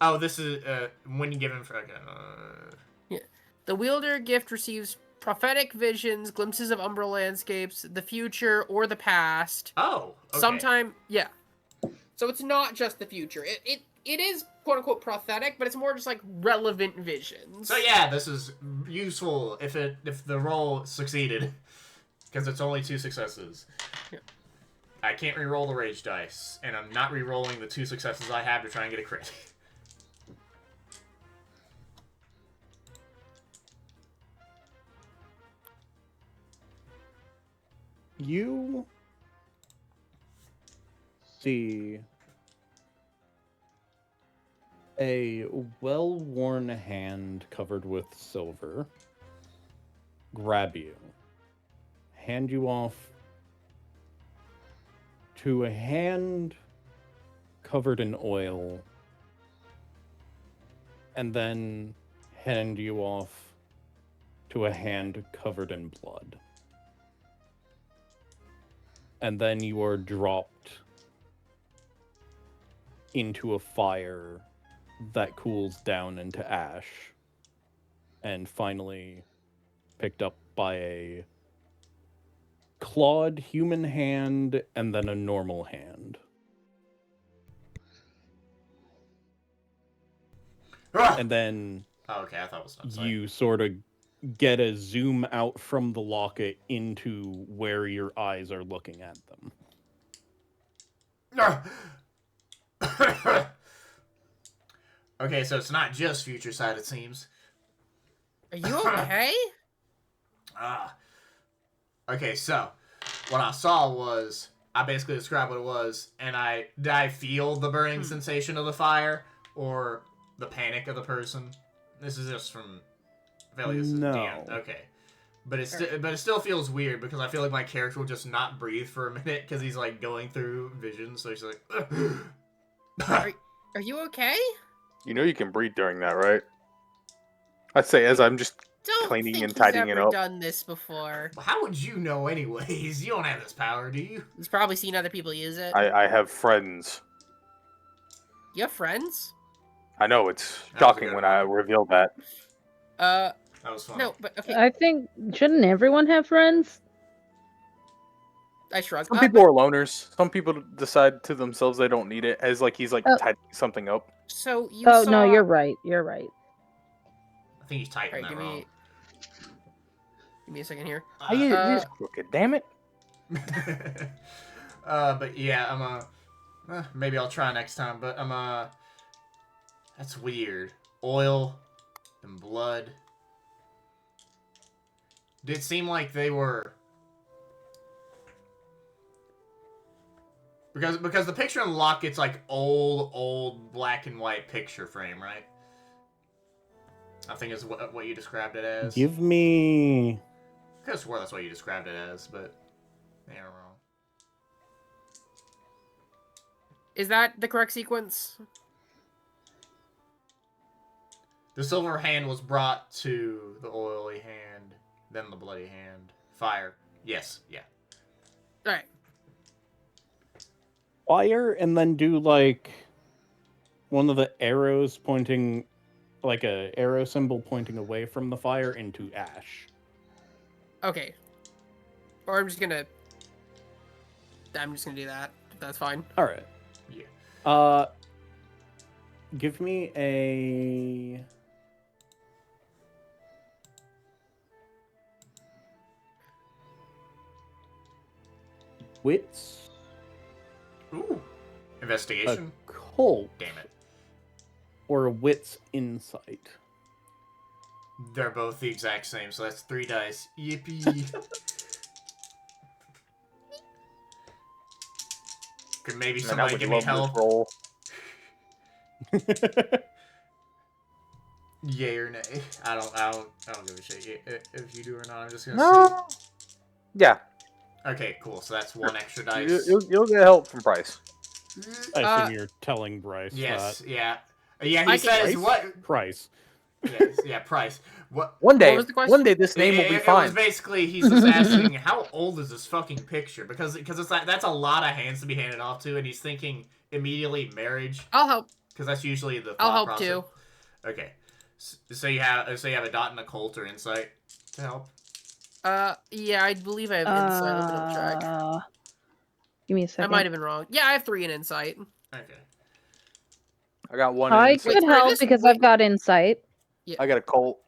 Oh, this is when you give him. Okay, Yeah, the wielder gift receives prophetic visions, glimpses of umbral landscapes, the future or the past. Oh, okay. Sometime, yeah. So it's not just the future. It is quote unquote prophetic, but it's more just like relevant visions. So yeah, this is useful if the roll succeeded, because it's only 2 successes. Yeah. I can't re-roll the rage dice, and I'm not re-rolling the 2 successes I have to try and get a crit. You see a well-worn hand covered with silver grab you, hand you off to a hand covered in oil, and then hand you off to a hand covered in blood. And then you are dropped into a fire that cools down into ash, and finally picked up by a clawed human hand and then a normal hand. And then Oh, okay, I thought it was outside. you sort of get a zoom out from the locket into where your eyes are looking at them. Okay, so it's not just future sight, it seems. Are you okay? Okay, so what I saw was I basically described what it was, and did I feel the burning sensation of the fire or the panic of the person? This is just from Velius' No. DM. Okay. But it still feels weird because I feel like my character will just not breathe for a minute because he's like going through visions, so he's like Are you okay? You know you can breathe during that, right? I'd say as I'm just Don't cleaning think and he's tidying it ever up. done this before. Well, how would you know anyways? You don't have this power, do you? He's probably seen other people use it. I have friends. You have friends? I know it's That was a shocking good when one. I reveal that. That was fun. No, but okay. I think shouldn't everyone have friends? I shrug. Some people are loners. Some people decide to themselves they don't need it, as like he's like tidying something up. So you Oh saw... no, you're right. You're right. I think he's typing Alright, that wrong. give me a second here. It is crooked, damn it. But yeah, maybe I'll try next time, but that's weird. Oil and blood. Did it seem like they were... Because the picture in the locket's like old black and white picture frame, right? I think is what you described it as. Give me... I could have swore that's what you described it as, but you're wrong. Is that the correct sequence? The silver hand was brought to the oily hand, then the bloody hand. Fire. Yes, yeah. Alright. Fire, and then do like one of the arrows pointing, like a arrow symbol pointing away from the fire into ash. Okay. Or I'm just gonna... I'm just gonna do that. That's fine. All right. Yeah. Give me a wits Ooh. Investigation. occult Damn it. or a wits insight. They're both the exact same, so that's 3 dice. Yippee. Could maybe Man, I somebody would give me love this help? roll. Yay or nay? I don't give a shit if you do or not. I'm just gonna No. Yeah, see. Okay, cool. So that's 1 extra dice. you'll get help from Price. I assume you're telling Bryce Yes. that. Yeah. Yeah. I He can- says Price? what? Price. Yes. Yeah. Price. What? One day, was the question? one day, this name will be It was fine. basically he's just asking how old is this fucking picture because it's like that's a lot of hands to be handed off to, and he's thinking immediately marriage I'll help. because that's usually the thought I'll help process. too. Okay, so you have a dot and a Colt or insight to help. Yeah, I believe I have insight. Let me double check. Give me a I second. might have been wrong. Yeah, I have 3 in insight. Okay. I got one. I insight. could Wait, help this- because wait. I've got insight. I got a Colt.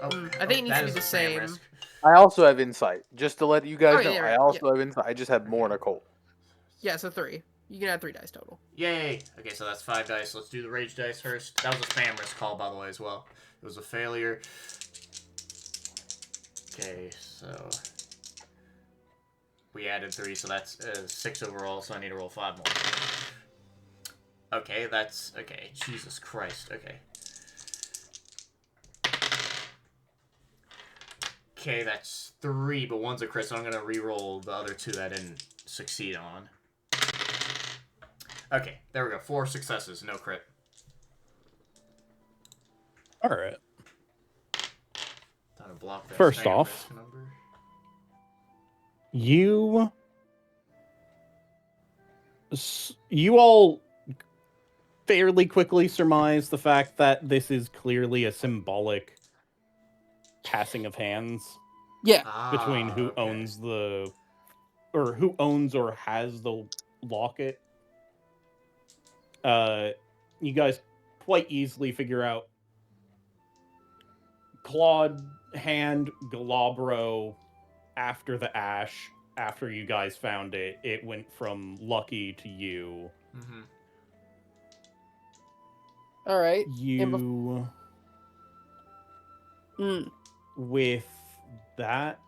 Oh, I think it needs that to be is the a spam same. risk. I also have insight. Just to let you guys Oh, know, yeah, I right, also have insight. I just have more in a Colt. Yeah, so 3. You can add 3 dice total. Yay! Okay, so that's 5 dice. Let's do the rage dice first. That was a spam risk call, by the way, as well. It was a failure. Okay, so we added 3, so that's 6 overall. So I need to roll 5 more. Okay, that's okay. Jesus Christ. Okay. Okay, that's 3, but 1's a crit, so I'm gonna re-roll the other 2 that I didn't succeed on. Okay, there we go. 4 successes, no crit. All right. Time to block that First spam off- risk number. You all fairly quickly surmise the fact that this is clearly a symbolic passing of hands Yeah. between who Okay. owns who owns or has the locket. You guys quite easily figure out Claude hand Galabro after the ash. After you guys found it, it went from Lucky to you. Mm-hmm. All right. You Mm. with that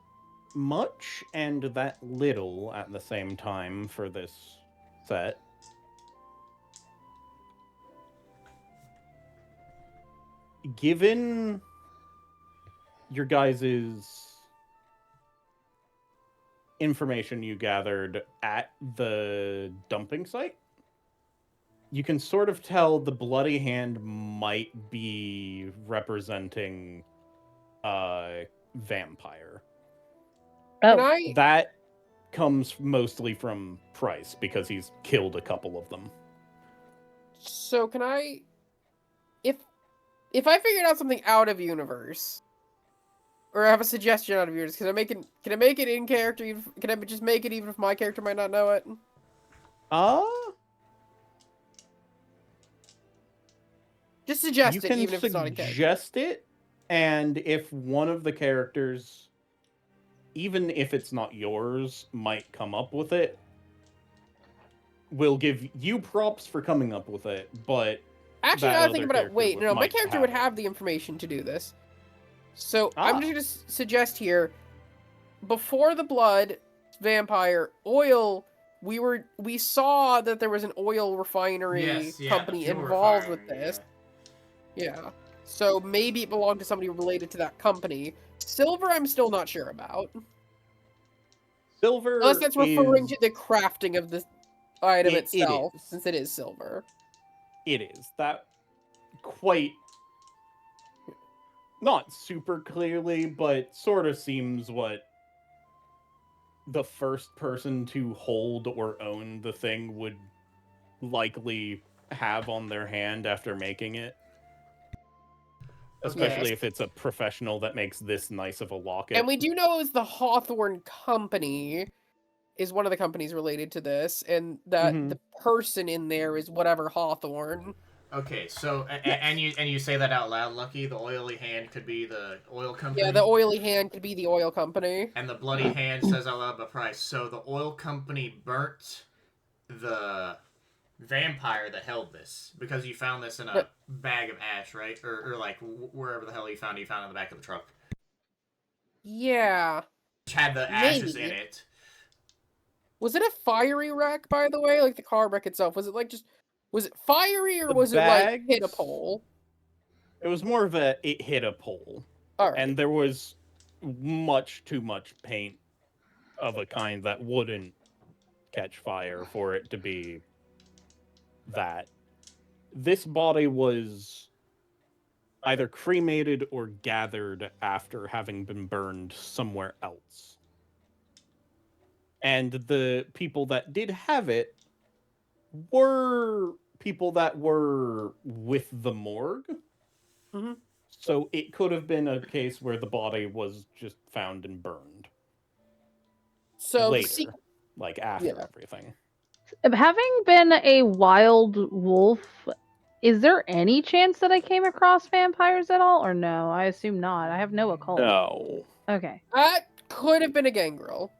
much and that little at the same time for this set. Given your guys' information you gathered at the dumping site, you can sort of tell the bloody hand might be representing vampire. Oh, Can I? That comes mostly from Price because he's killed a couple of them. So can I? If I figured out something out of universe, or I have a suggestion out of universe, can I make it in character? Can I just make it even if my character might not know it? Just suggest You it, can even if it's not in character. suggest it, and if one of the characters, even if it's not yours, might come up with it, we'll give you props for coming up with it, but Actually, that now I other think about it. character Wait, no, my might character have would it. have the information to do this. So I'm just gonna suggest here, before the blood vampire oil, we saw that there was an oil refinery company involved with this. Yeah. So maybe it belonged to somebody related to that company. Silver, I'm still not sure about. Silver Unless that's referring is, to the crafting of the item It itself, is. since it is silver. It is. That quite not super clearly, but sort of seems what the first person to hold or own the thing would likely have on their hand after making it. Especially Yes. if it's a professional that makes this nice of a locket. And we do know it was the Hawthorne Company. is one of the companies related to this, and that Mhm. the person in there is whatever Hawthorne. Okay, so Yes. and you say that out loud, Lucky. The oily hand could be the oil company. Yeah, the oily hand could be the oil company. And the bloody hand says out loud the price. So the oil company burnt the vampire that held this because you found this in a bag of ash, right? Or like wherever the hell you found it. You found it in the back of the truck. Yeah. Which had the ashes Maybe. in it. Was it a fiery wreck, by the way? Like the car wreck itself? Was it like just... Was it fiery or The was it like hit a bags? pole? It was more of a it hit a pole. All right. And there was much too much paint of a kind that wouldn't catch fire for it to be that. This body was either cremated or gathered after having been burned somewhere else. And the people that did have it were people that were with the morgue. Mhm. So it could have been a case where the body was just found and burned. So later, like after Yeah. everything. Having been a wild wolf, is there any chance that I came across vampires at all, or no? I assume not. I have no occult. No. Okay. that could have been a gangrel.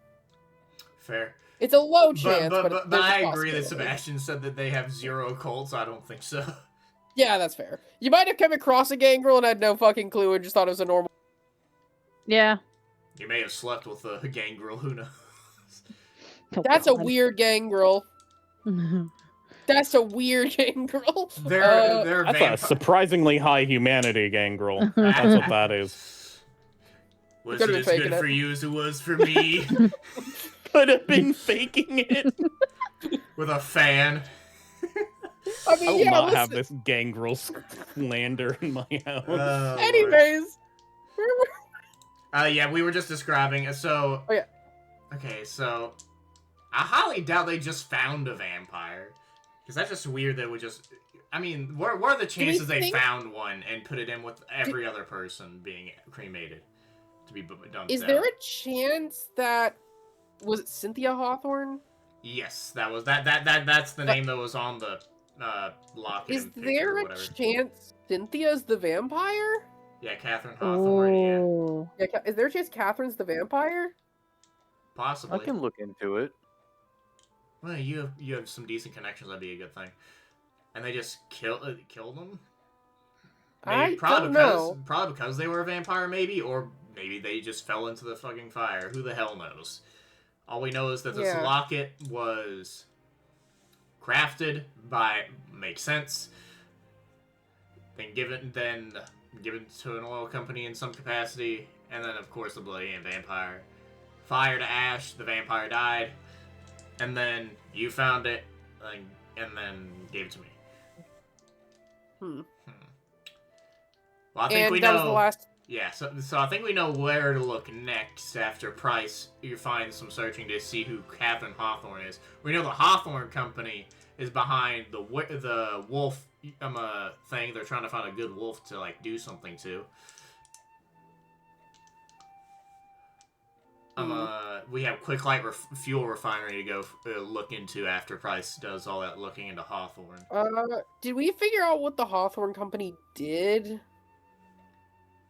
Fair. It's a low chance, But there's a I agree that possibility. Sebastian said that they have 0 cults. I don't think so. Yeah, that's fair. You might have come across a gangrel and had no fucking clue and just thought it was a normal... Yeah. You may have slept with a gangrel. Who knows? Oh, That's a God. weird gangrel. That's a weird gangrel. They're That's a surprisingly high humanity gangrel. That's what that is. Was Could've it been as good faking for it. you as it was for me? Could have been faking it. With a fan. I mean, I will yeah, not listen. have this gangrel slander in my house. Lord. Anyways. Yeah, we were just describing. So. Oh, yeah. Okay, so. I highly doubt they just found a vampire. Because that's just weird that it would just. I mean, what are the chances they think- found one and put it in with every other person being cremated? To be dumped Is out? there a chance that... Was it Cynthia Hawthorne? Yes, that's the name that was on the locket. Is and picture there or a whatever. chance Cynthia's the vampire? Yeah, Catherine Hawthorne. Yeah, Oh. Yeah, is there a chance Catherine's the vampire? possibly. I can look into it. Well, you have some decent connections. That'd be a good thing. And they just killed them. I probably don't know. Probably because they were a vampire, maybe, or maybe they just fell into the fucking fire. Who the hell knows? All we know is that this Yeah. locket was crafted by makes sense. Then given to an oil company in some capacity, and then of course the bloody and vampire. Fire to ash, the vampire died, and then you found it, and then gave it to me. Hmm. Well, I think And we that know. was the last... Yeah, so I think we know where to look next after Price. You find some searching to see who Catherine Hawthorne is. We know the Hawthorne Company is behind the wolf thing. They're trying to find a good wolf to like do something to. We have Quick Light Fuel Refinery to go look into after Price does all that looking into Hawthorne. Did we figure out what the Hawthorne Company did?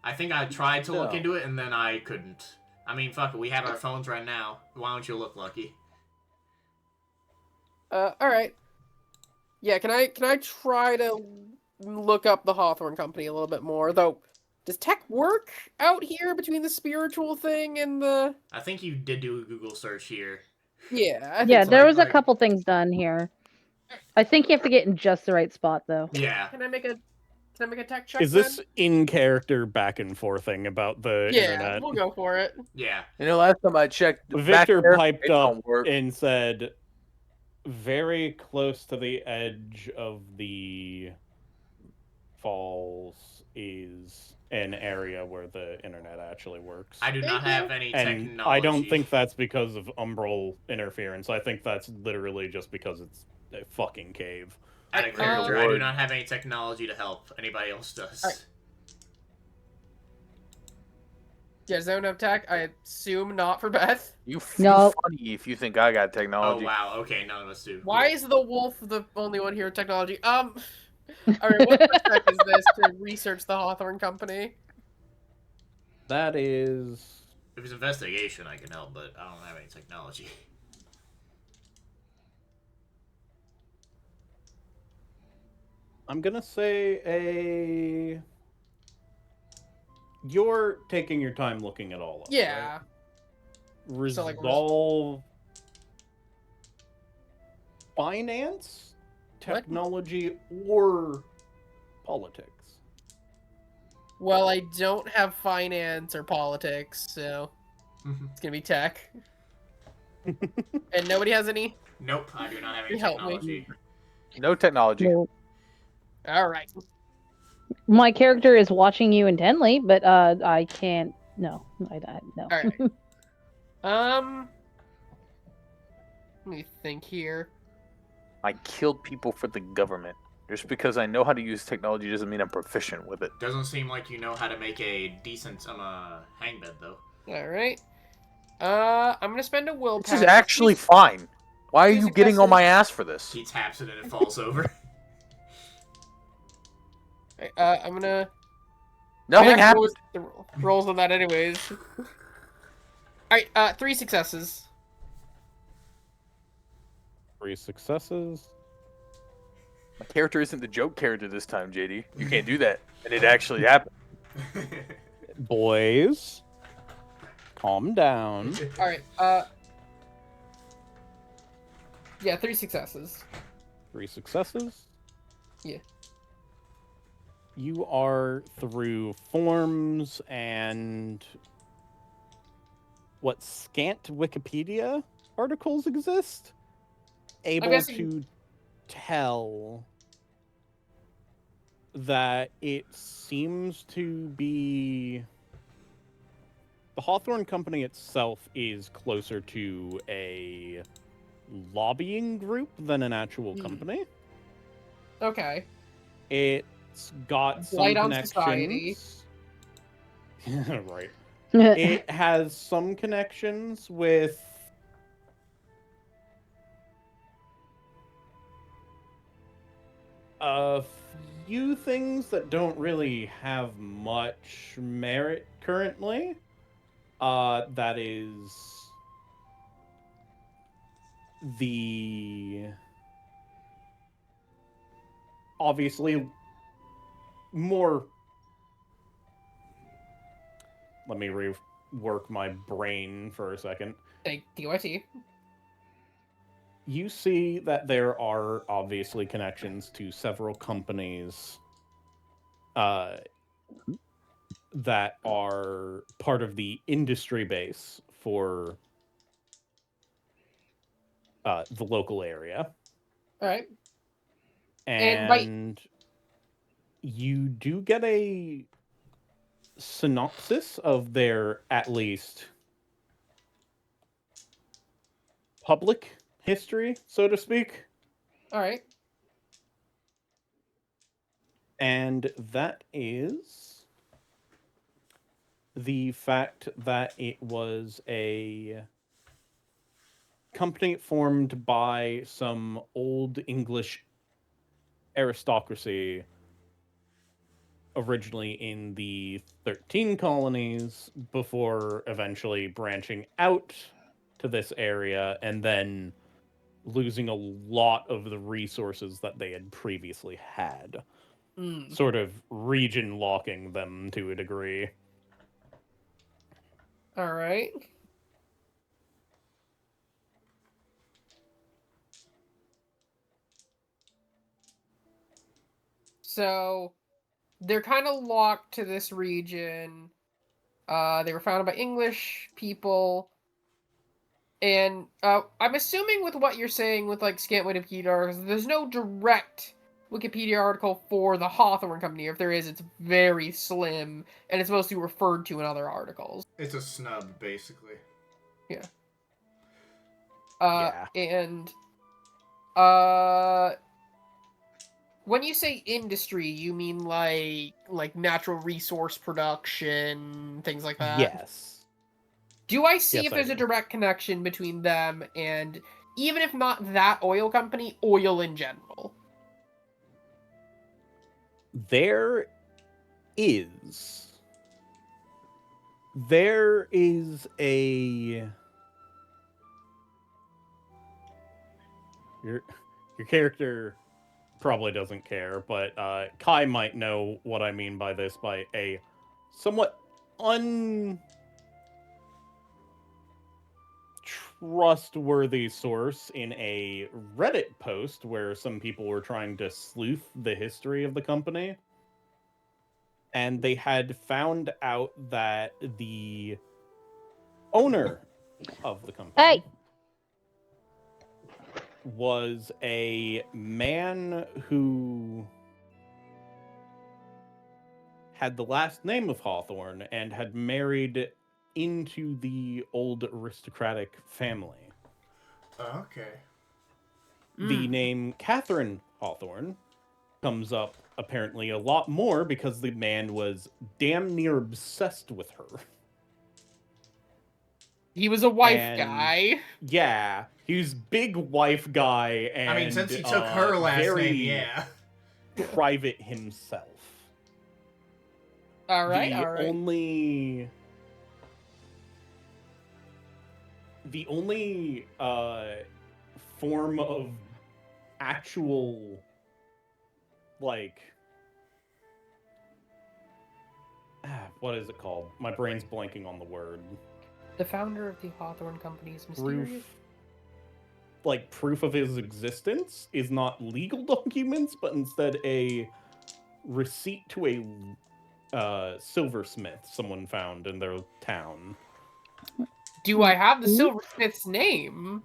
I think I tried to look No. into it and then I couldn't. I mean, fuck it, we have our phones right now. Why don't you look, Lucky? Alright. Yeah, can I try to look up the Hawthorne Company a little bit more? Though, does tech work out here between the spiritual thing and the... I think you did do a Google search here. Yeah, I think Yeah, so. there was a like- couple things done here. I think you have to get in just the right spot, though. Yeah. Can I make a tech check? Is this in character back and forthing about the then? Yeah, internet? we'll go for it. Yeah. You know, last time I checked, back Victor there, piped it up don't work. and said, very close to the edge of the falls is an area where the internet actually works. I do not Thank have you. any And technology. I don't think that's because of umbral interference. I think that's literally just because it's a fucking cave. Out of character, Oh, I do Lord. not have any technology to help. Anybody else does. Alright. Yeah, zone of tech. I assume not for Beth. You feel No. funny if you think I got Oh technology. wow. Okay, none of us do. Why Cool. is the wolf the only one here with technology? All right, what check is this to research the Hawthorne Company? That is. If it's investigation, I can help, but I don't have any technology. I'm gonna say a. You're taking your time looking at all of it. Yeah. Right? So, like, Resolve. Finance, What? technology, or politics. Well, I don't have finance or politics, so it's gonna be tech. And nobody has any? Nope, I do not have any Help me. technology. No technology. No. Alright. My character is watching you intently, but I can't. No, no. Alright. Let me think here. I killed people for the government. Just because I know how to use technology doesn't mean I'm proficient with it. Doesn't seem like you know how to make a decent hang bed though. Alright. I'm gonna spend a willpower. This is actually fine. Why are Please you getting on successes. my ass for this? He taps it and it falls over. I'm gonna... Nothing I have to happened. roll the rolls on that anyways. Alright, 3 successes. 3 successes. My character isn't the joke character this time, JD. You can't do that. And it actually happened. Boys, calm down. Alright, yeah, 3 successes. 3 successes. Yeah. You are through forms and what scant Wikipedia articles exist, able guessing- to tell that it seems to be the Hawthorne Company itself is closer to a lobbying group than an actual company. Okay. It's got some Blight on connections. society. Right. It has some connections with a few things that don't really have much merit currently. That is the obviously more. Let me rework my brain for a second. Take DYT. You see that there are obviously connections to several companies that are part of the industry base for the local area. Alright. And you do get a synopsis of their, at least, public history, so to speak. Alright. And that is the fact that it was a company formed by some old English aristocracy originally in the 13 colonies before eventually branching out to this area and then losing a lot of the resources that they had previously had. Sort of region locking them to a degree. Alright. So, they're kind of locked to this region. They were founded by English people. And I'm assuming with what you're saying with like scant Wikipedia articles, there's no direct Wikipedia article for the Hawthorne Company. If there is, it's very slim, and it's mostly referred to in other articles. It's a snub, basically. Yeah. Yeah. And When you say industry, you mean like natural resource production, things like that? Yes. Do I see Yes, if I there's a do. direct connection between them and, even if not that oil company, oil in general? There is. There is a. Your character probably doesn't care, but Kai might know what I mean by this by a somewhat untrustworthy source in a Reddit post where some people were trying to sleuth the history of the company. And they had found out that the owner of the company Hey! was a man who had the last name of Hawthorne and had married into the old aristocratic family. Okay. The Mm. name Catherine Hawthorne comes up apparently a lot more because the man was damn near obsessed with her. He was a wife And- guy. Yeah, he's big wife guy and I mean, since he took her last very name, yeah. private himself. Alright, the alright. only form of actual like what is it called? My brain's blanking on the word. The founder of the Hawthorne Company is mysterious. Proof of his existence is not legal documents, but instead a receipt to a silversmith someone found in their town. Do I have the silversmith's name?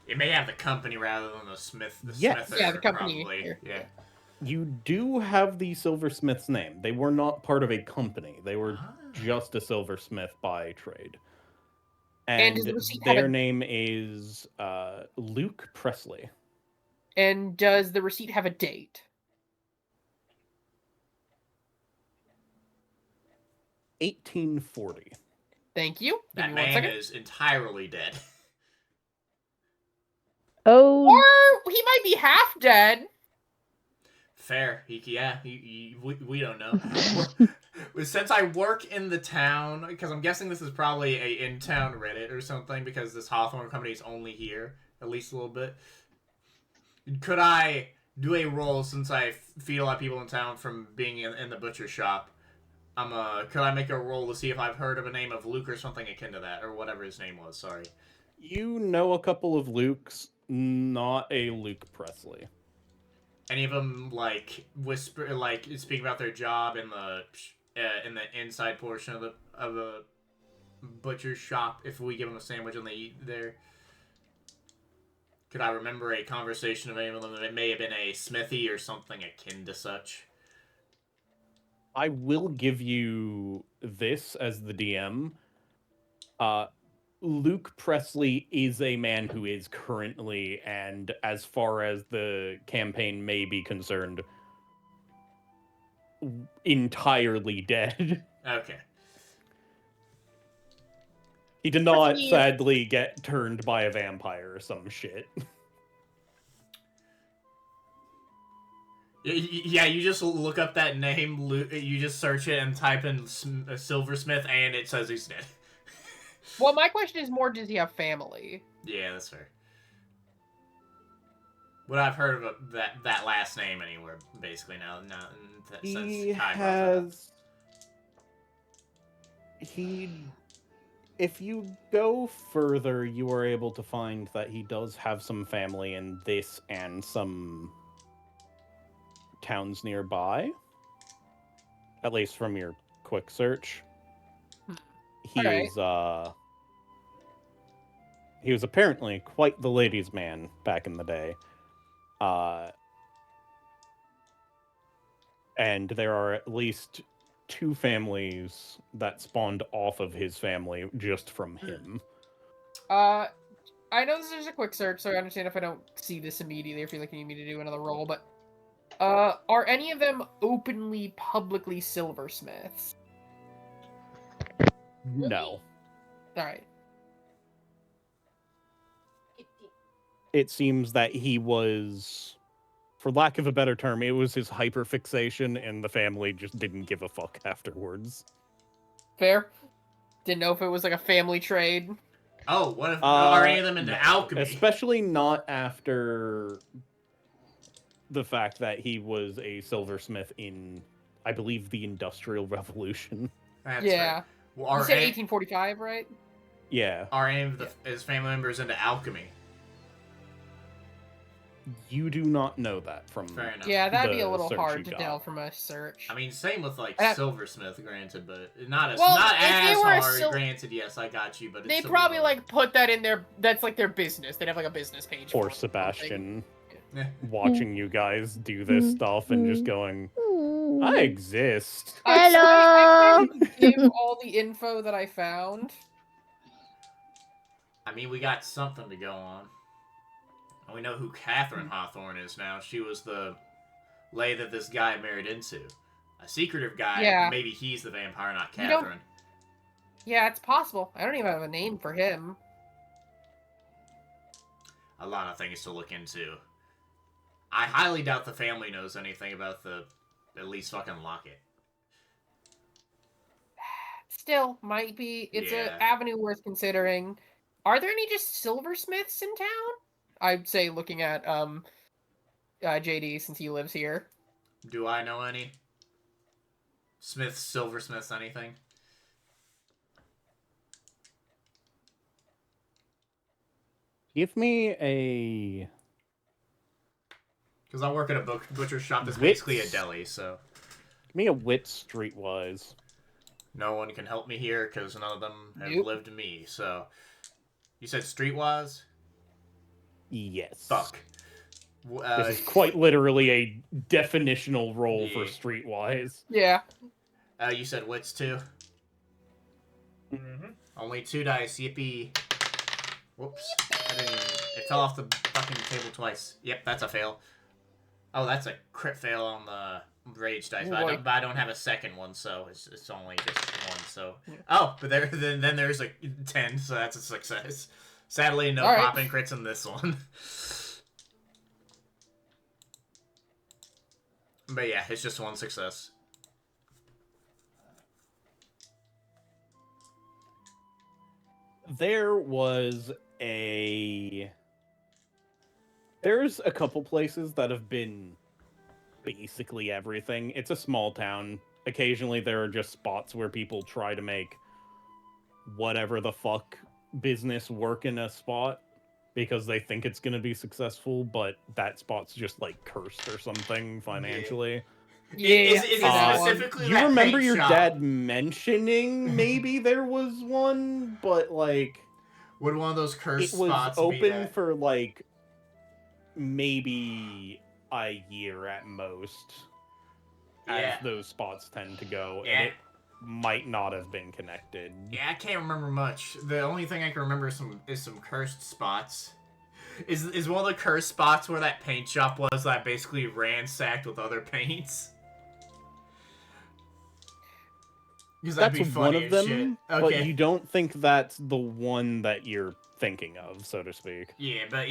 It may have the company rather than the smith. Yes. Smither, Yeah, the company. Probably. Here. Yeah. You do have the silversmith's name. They were not part of a company. They were just a silversmith by trade. And And does the receipt have their a- name is Luke Presley. And does the receipt have a date? 1840. Thank you. Give That me 1 man second. is entirely dead. Oh, Or he might be half dead. Fair. We don't know. Since I work in the town, because I'm guessing this is probably a in-town Reddit or something, because this Hawthorne company is only here, at least a little bit. Could I do a roll, since I feed a lot of people in town from being in the butcher shop? Could I make a roll to see if I've heard of a name of Luke or something akin to that, or whatever his name was, sorry. You know a couple of Lukes, not a Luke Presley. Any of them, whisper, speak about their job in the inside portion of the butcher's shop, if we give them a sandwich and they eat there? Could I remember a conversation of any of them that may have been a smithy or something akin to such? I will give you this as the DM. Luke Presley is a man who is currently, and as far as the campaign may be concerned, entirely dead. Okay. He did not, Presley- sadly, get turned by a vampire or some shit. Yeah, you just look up that name, you just search it and type in Silversmith, and it says he's dead. Well, my question is more, does he have family? Yeah, that's fair. But I've heard of that last name anywhere, basically, now He since Kai brought that up. has... If you go further, you are able to find that he does have some family in this and some towns nearby. At least from your quick search. He Alright. he was apparently quite the ladies' man back in the day. And there are at least 2 families that spawned off of his family just from him. I know this is a quick search, so I understand if I don't see this immediately, if you like need me to do another roll, but are any of them openly, publicly silversmiths? No. Alright. It seems that he was, for lack of a better term, it was his hyperfixation, and the family just didn't give a fuck afterwards. Fair. Didn't know if it was like a family trade. Oh, what if are any of them into No. alchemy? Especially not after the fact that he was a silversmith in, I believe, the Industrial Revolution. That's Yeah. right. Well, You are said any, 1845, right? Yeah. are any of his family members into alchemy? You do not know that from... Fair enough. Yeah, that'd be a the little search hard you to got. tell from a search. I mean, same with like Uh, silversmith, granted, but not as Well, not if they as were a hard. Granted, yes, I got you, but they it's still probably hard. like put that in their, that's like their business. They'd have like a business page. Or for it something. Sebastian Yeah. watching you guys do this stuff and just going, I exist. I Hello. can give all the info that I found. I mean, we got something to go on. And we know who Catherine Hawthorne is now. She was the lay that this guy married into. A secretive guy. Yeah. Maybe he's the vampire, not You don't- Catherine. Yeah, it's possible. I don't even have a name for him. A lot of things to look into. I highly doubt the family knows anything about the at least fucking locket. Still, might be. It's Yeah. an avenue worth considering. Are there any just silversmiths in town? I'd say looking at JD since he lives here. Do I know any? Smiths, silversmiths, anything? Give me a... Because I work at a butcher shop that's Wits. basically a deli, so Give me a wit streetwise. no one can help me here because none of them have Nope. lived me. So you said streetwise? Yes. Fuck. This is quite literally a definitional role for Yeah. streetwise. Yeah. You said wits too? Mm-hmm. Only 2 dice. Yippee. Whoops. It fell off the fucking table twice. Yep, that's a fail. Oh, that's a crit fail on the rage dice, but I don't have a second one, so it's only just one. So oh, but then there's a 10, so that's a success. Sadly, no All right. popping crits in this one. But yeah, it's just one success. There's a couple places that have been basically everything. It's a small town. Occasionally there are just spots where people try to make whatever the fuck business work in a spot because they think it's going to be successful, but that spot's just like cursed or something financially. Yeah. Is it that one. specifically You that remember paint your shop? dad mentioning maybe there was one, but like Would one of those cursed it was spots be open that? for like maybe a year at most, Yeah. as those spots tend to go, Yeah. and it might not have been connected. Yeah, I can't remember much. The only thing I can remember is some cursed spots. Is one of the cursed spots where that paint shop was that I basically ransacked with other paints? Because that'd That's be one funny of as them, shit. but Okay. you don't think that's the one that you're thinking of, so to speak. Yeah, but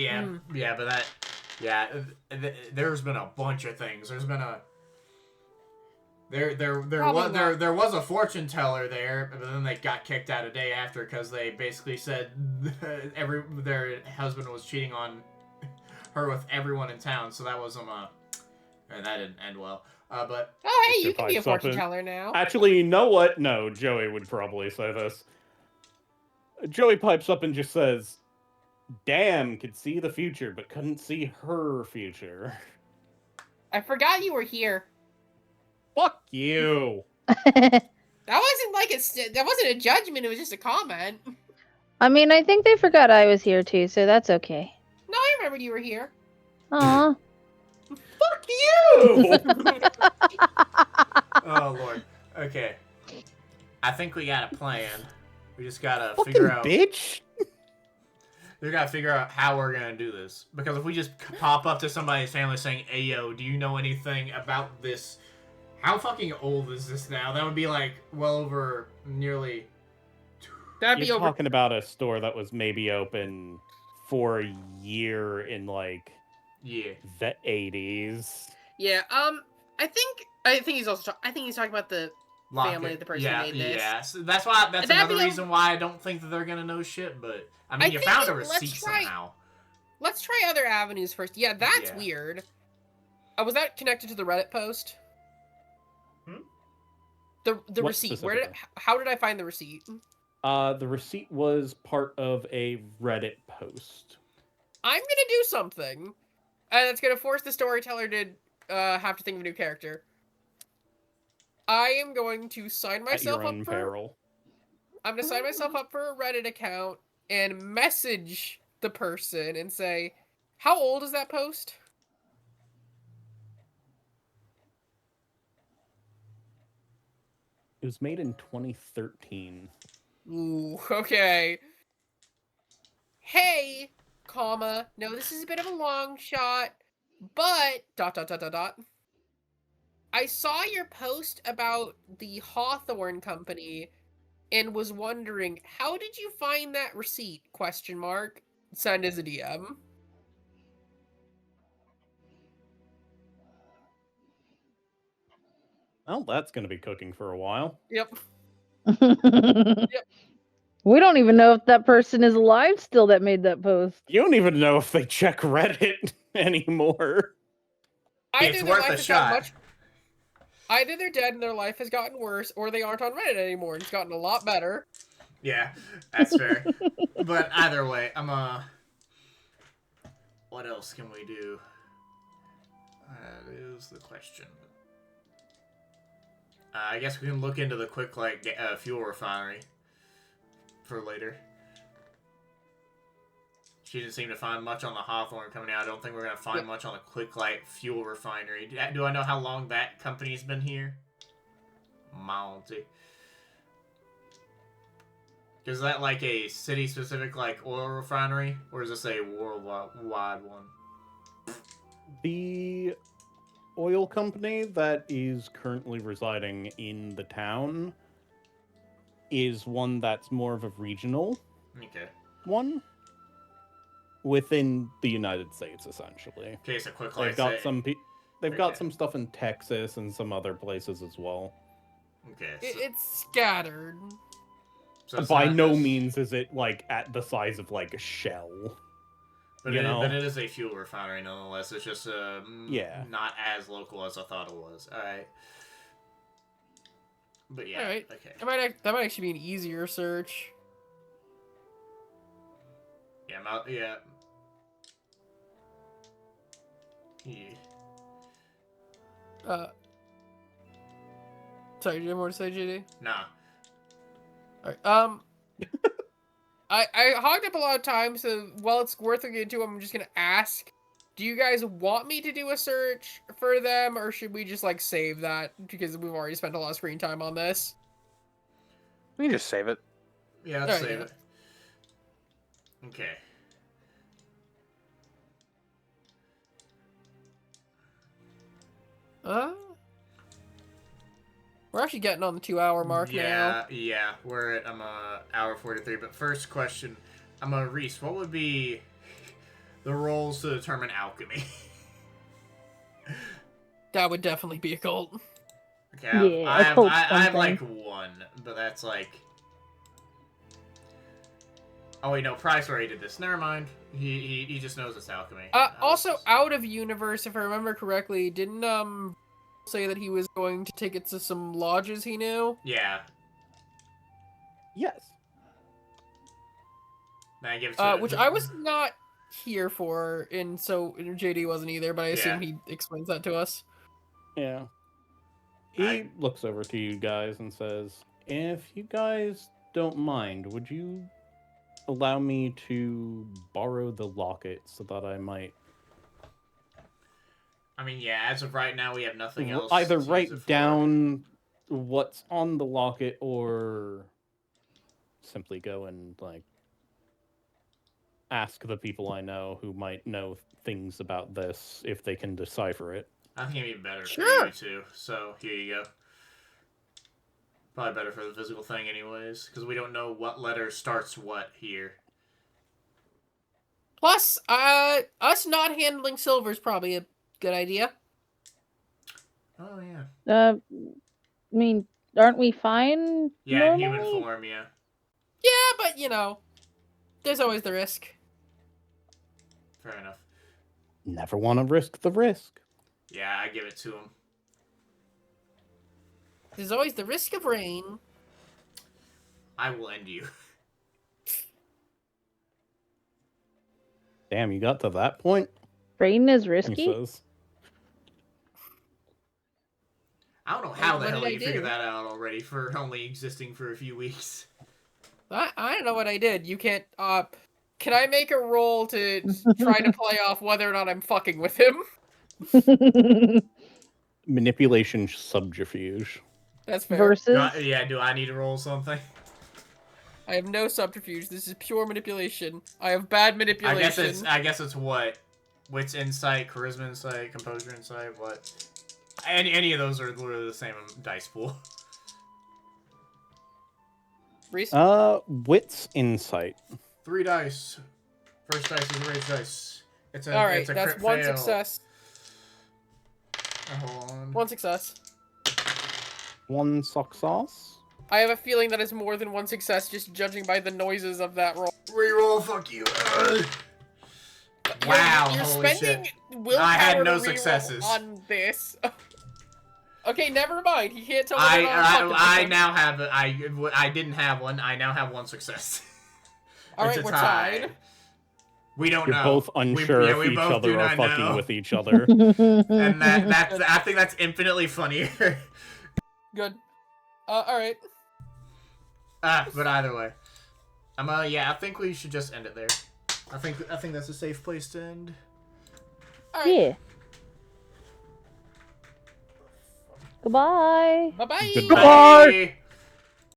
there's been a bunch of things. There's been a there was a fortune teller there, but then they got kicked out a day after because they basically said their husband was cheating on her with everyone in town. So that wasn't and that didn't end well. But Oh, hey, Mr. you can be a Pipes up fortune in- teller now. Actually, you know what? No, Joey would probably say this. Joey pipes up and just says, "Damn, could see the future, but couldn't see her future." I forgot you were here. Fuck you. That wasn't like that wasn't a judgment. It was just a comment. I mean, I think they forgot I was here too, so that's okay. No, I remembered you were here. Aw. Fuck you! oh lord. Okay. I think we got a plan. We just gotta Fucking figure out. bitch! They gotta figure out how we're gonna do this. Because if we just pop up to somebody's family saying, "Hey, yo, do you know anything about this? How fucking old is this now?" That would be like well over nearly. That'd be You're over. talking about a store that was maybe open for a year in like Yeah. the 80s. Yeah. I think he's also. I think he's talking about the family of the person who made this. Yeah, so that's why. That's That'd another be reason why I don't think that they're gonna know shit. But I mean, I you think found a let's receipt try- somehow. Let's try other avenues first. Yeah, that's Yeah. weird. Was that connected to the Reddit post? Hmm? The What receipt. Where did? specifically? How did I find the receipt? The receipt was part of a Reddit post. I'm gonna do something, and it's gonna force the storyteller to have to think of a new character. I am going to sign At myself your own up for. peril. I'm gonna sign myself up for a Reddit account and message the person and say, "How old is that post?" It was made in 2013. Ooh, okay. Hey, comma. No, this is a bit of a long shot, but dot dot dot dot dot. I saw your post about the Hawthorne Company and was wondering, how did you find that receipt? Question mark. Send as a DM. Well, that's going to be cooking for a while. Yep. We don't even know if that person is alive still that made that post. You don't even know if they check Reddit anymore. It's worth a shot. Either they're dead and their life has gotten worse, or they aren't on Reddit anymore and it's gotten a lot better. Yeah, that's fair. But either way, what else can we do? That is the question. I guess we can look into the quick light fuel refinery for later. She didn't seem to find much on the Hawthorne Company. I don't think we're gonna find much on the quick light fuel refinery. Do I know how long that company's been here? Monty. Is that like a city-specific like oil refinery, or is this a worldwide one? The oil company that is currently residing in the town is one that's more of a regional Okay. one within the United States, essentially. Okay, so quick light. They've got they've got Okay. some stuff in Texas and some other places as well. Okay. It's scattered. So it's By not no just- means is it like at the size of like a Shell. But you know? but it is a fuel refinery nonetheless. It's just Yeah. not as local as I thought it was. All right. But yeah. All right. Okay. That might actually be an easier search. Yeah. Yeah. Sorry, do you have more to say, JD? Nah. Alright, I hogged up a lot of time, so while it's worth looking into, I'm just gonna ask, do you guys want me to do a search for them, or should we just, like, save that? Because we've already spent a lot of screen time on this. We can just save it. Yeah. Let's There you save go. it. Okay. We're actually getting on the 2-hour mark now. Yeah. We're at hour 43. But first question, Reese, what would be the roles to determine alchemy? That would definitely be a cult. Okay, Yeah, I have cult I have like something. one, but that's like. Oh wait, no, Price already did this. Never mind. He just knows it's alchemy. Also, out of universe, if I remember correctly, didn't say that he was going to take it to some lodges he knew? Yeah. Yes. Then I give it to Which I was not here for, and so JD wasn't either, but I assume he explains that to us. Yeah. He looks over to you guys and says, "If you guys don't mind, would you allow me to borrow the locket so that I might I mean, yeah. As of right now, we have nothing else. either to use it write for. down what's on the locket or simply go and like ask the people I know who might know things about this if they can decipher it. I think it'd be better for Sure. you too. So here you go. Probably better for the physical thing, anyways, because we don't know what letter starts what here. Plus, us not handling silver is probably a good idea. Oh yeah. I mean, aren't we fine? Yeah, in normally? human form. Yeah. Yeah, but you know, there's always the risk. Fair enough. Never want to risk the risk. Yeah, I give it to him. There's always the risk of rain. I will end you. Damn, you got to that point? Rain is He risky. says. I don't know how What the did hell I you figured do? that out already for only existing for a few weeks. I don't know what I did. You can't. Can I make a roll to try to play off whether or not I'm fucking with him? Manipulation subterfuge. That's fair. Versus. Do I need to roll something? I have no subterfuge. This is pure manipulation. I have bad manipulation. I guess it's what? Wits insight, charisma insight, composure insight, what? Any of those are literally the same dice pool. Reese? Wits insight. 3 dice. First dice is a raised dice. It's a Alright, it's a that's crit one fail. success. Hold on. One success. One success. I have a feeling that is more than one success, just judging by the noises of that roll. Reroll, fuck you. Wow, You're holy spending shit. willpower I had no to reroll successes. on this. Okay, never mind. He can't tell me that I'm I fucking now have I didn't have one. I now have one success. Alright, It's a we're tie. tied. We don't You're know. both unsure yeah, if we each both do other are not fucking know. with each other. And I think that's infinitely funnier. Good. Alright. But either way, I think we should just end it there. I think that's a safe place to end. Alright. Yeah. Goodbye. Bye-bye. Goodbye. Bye.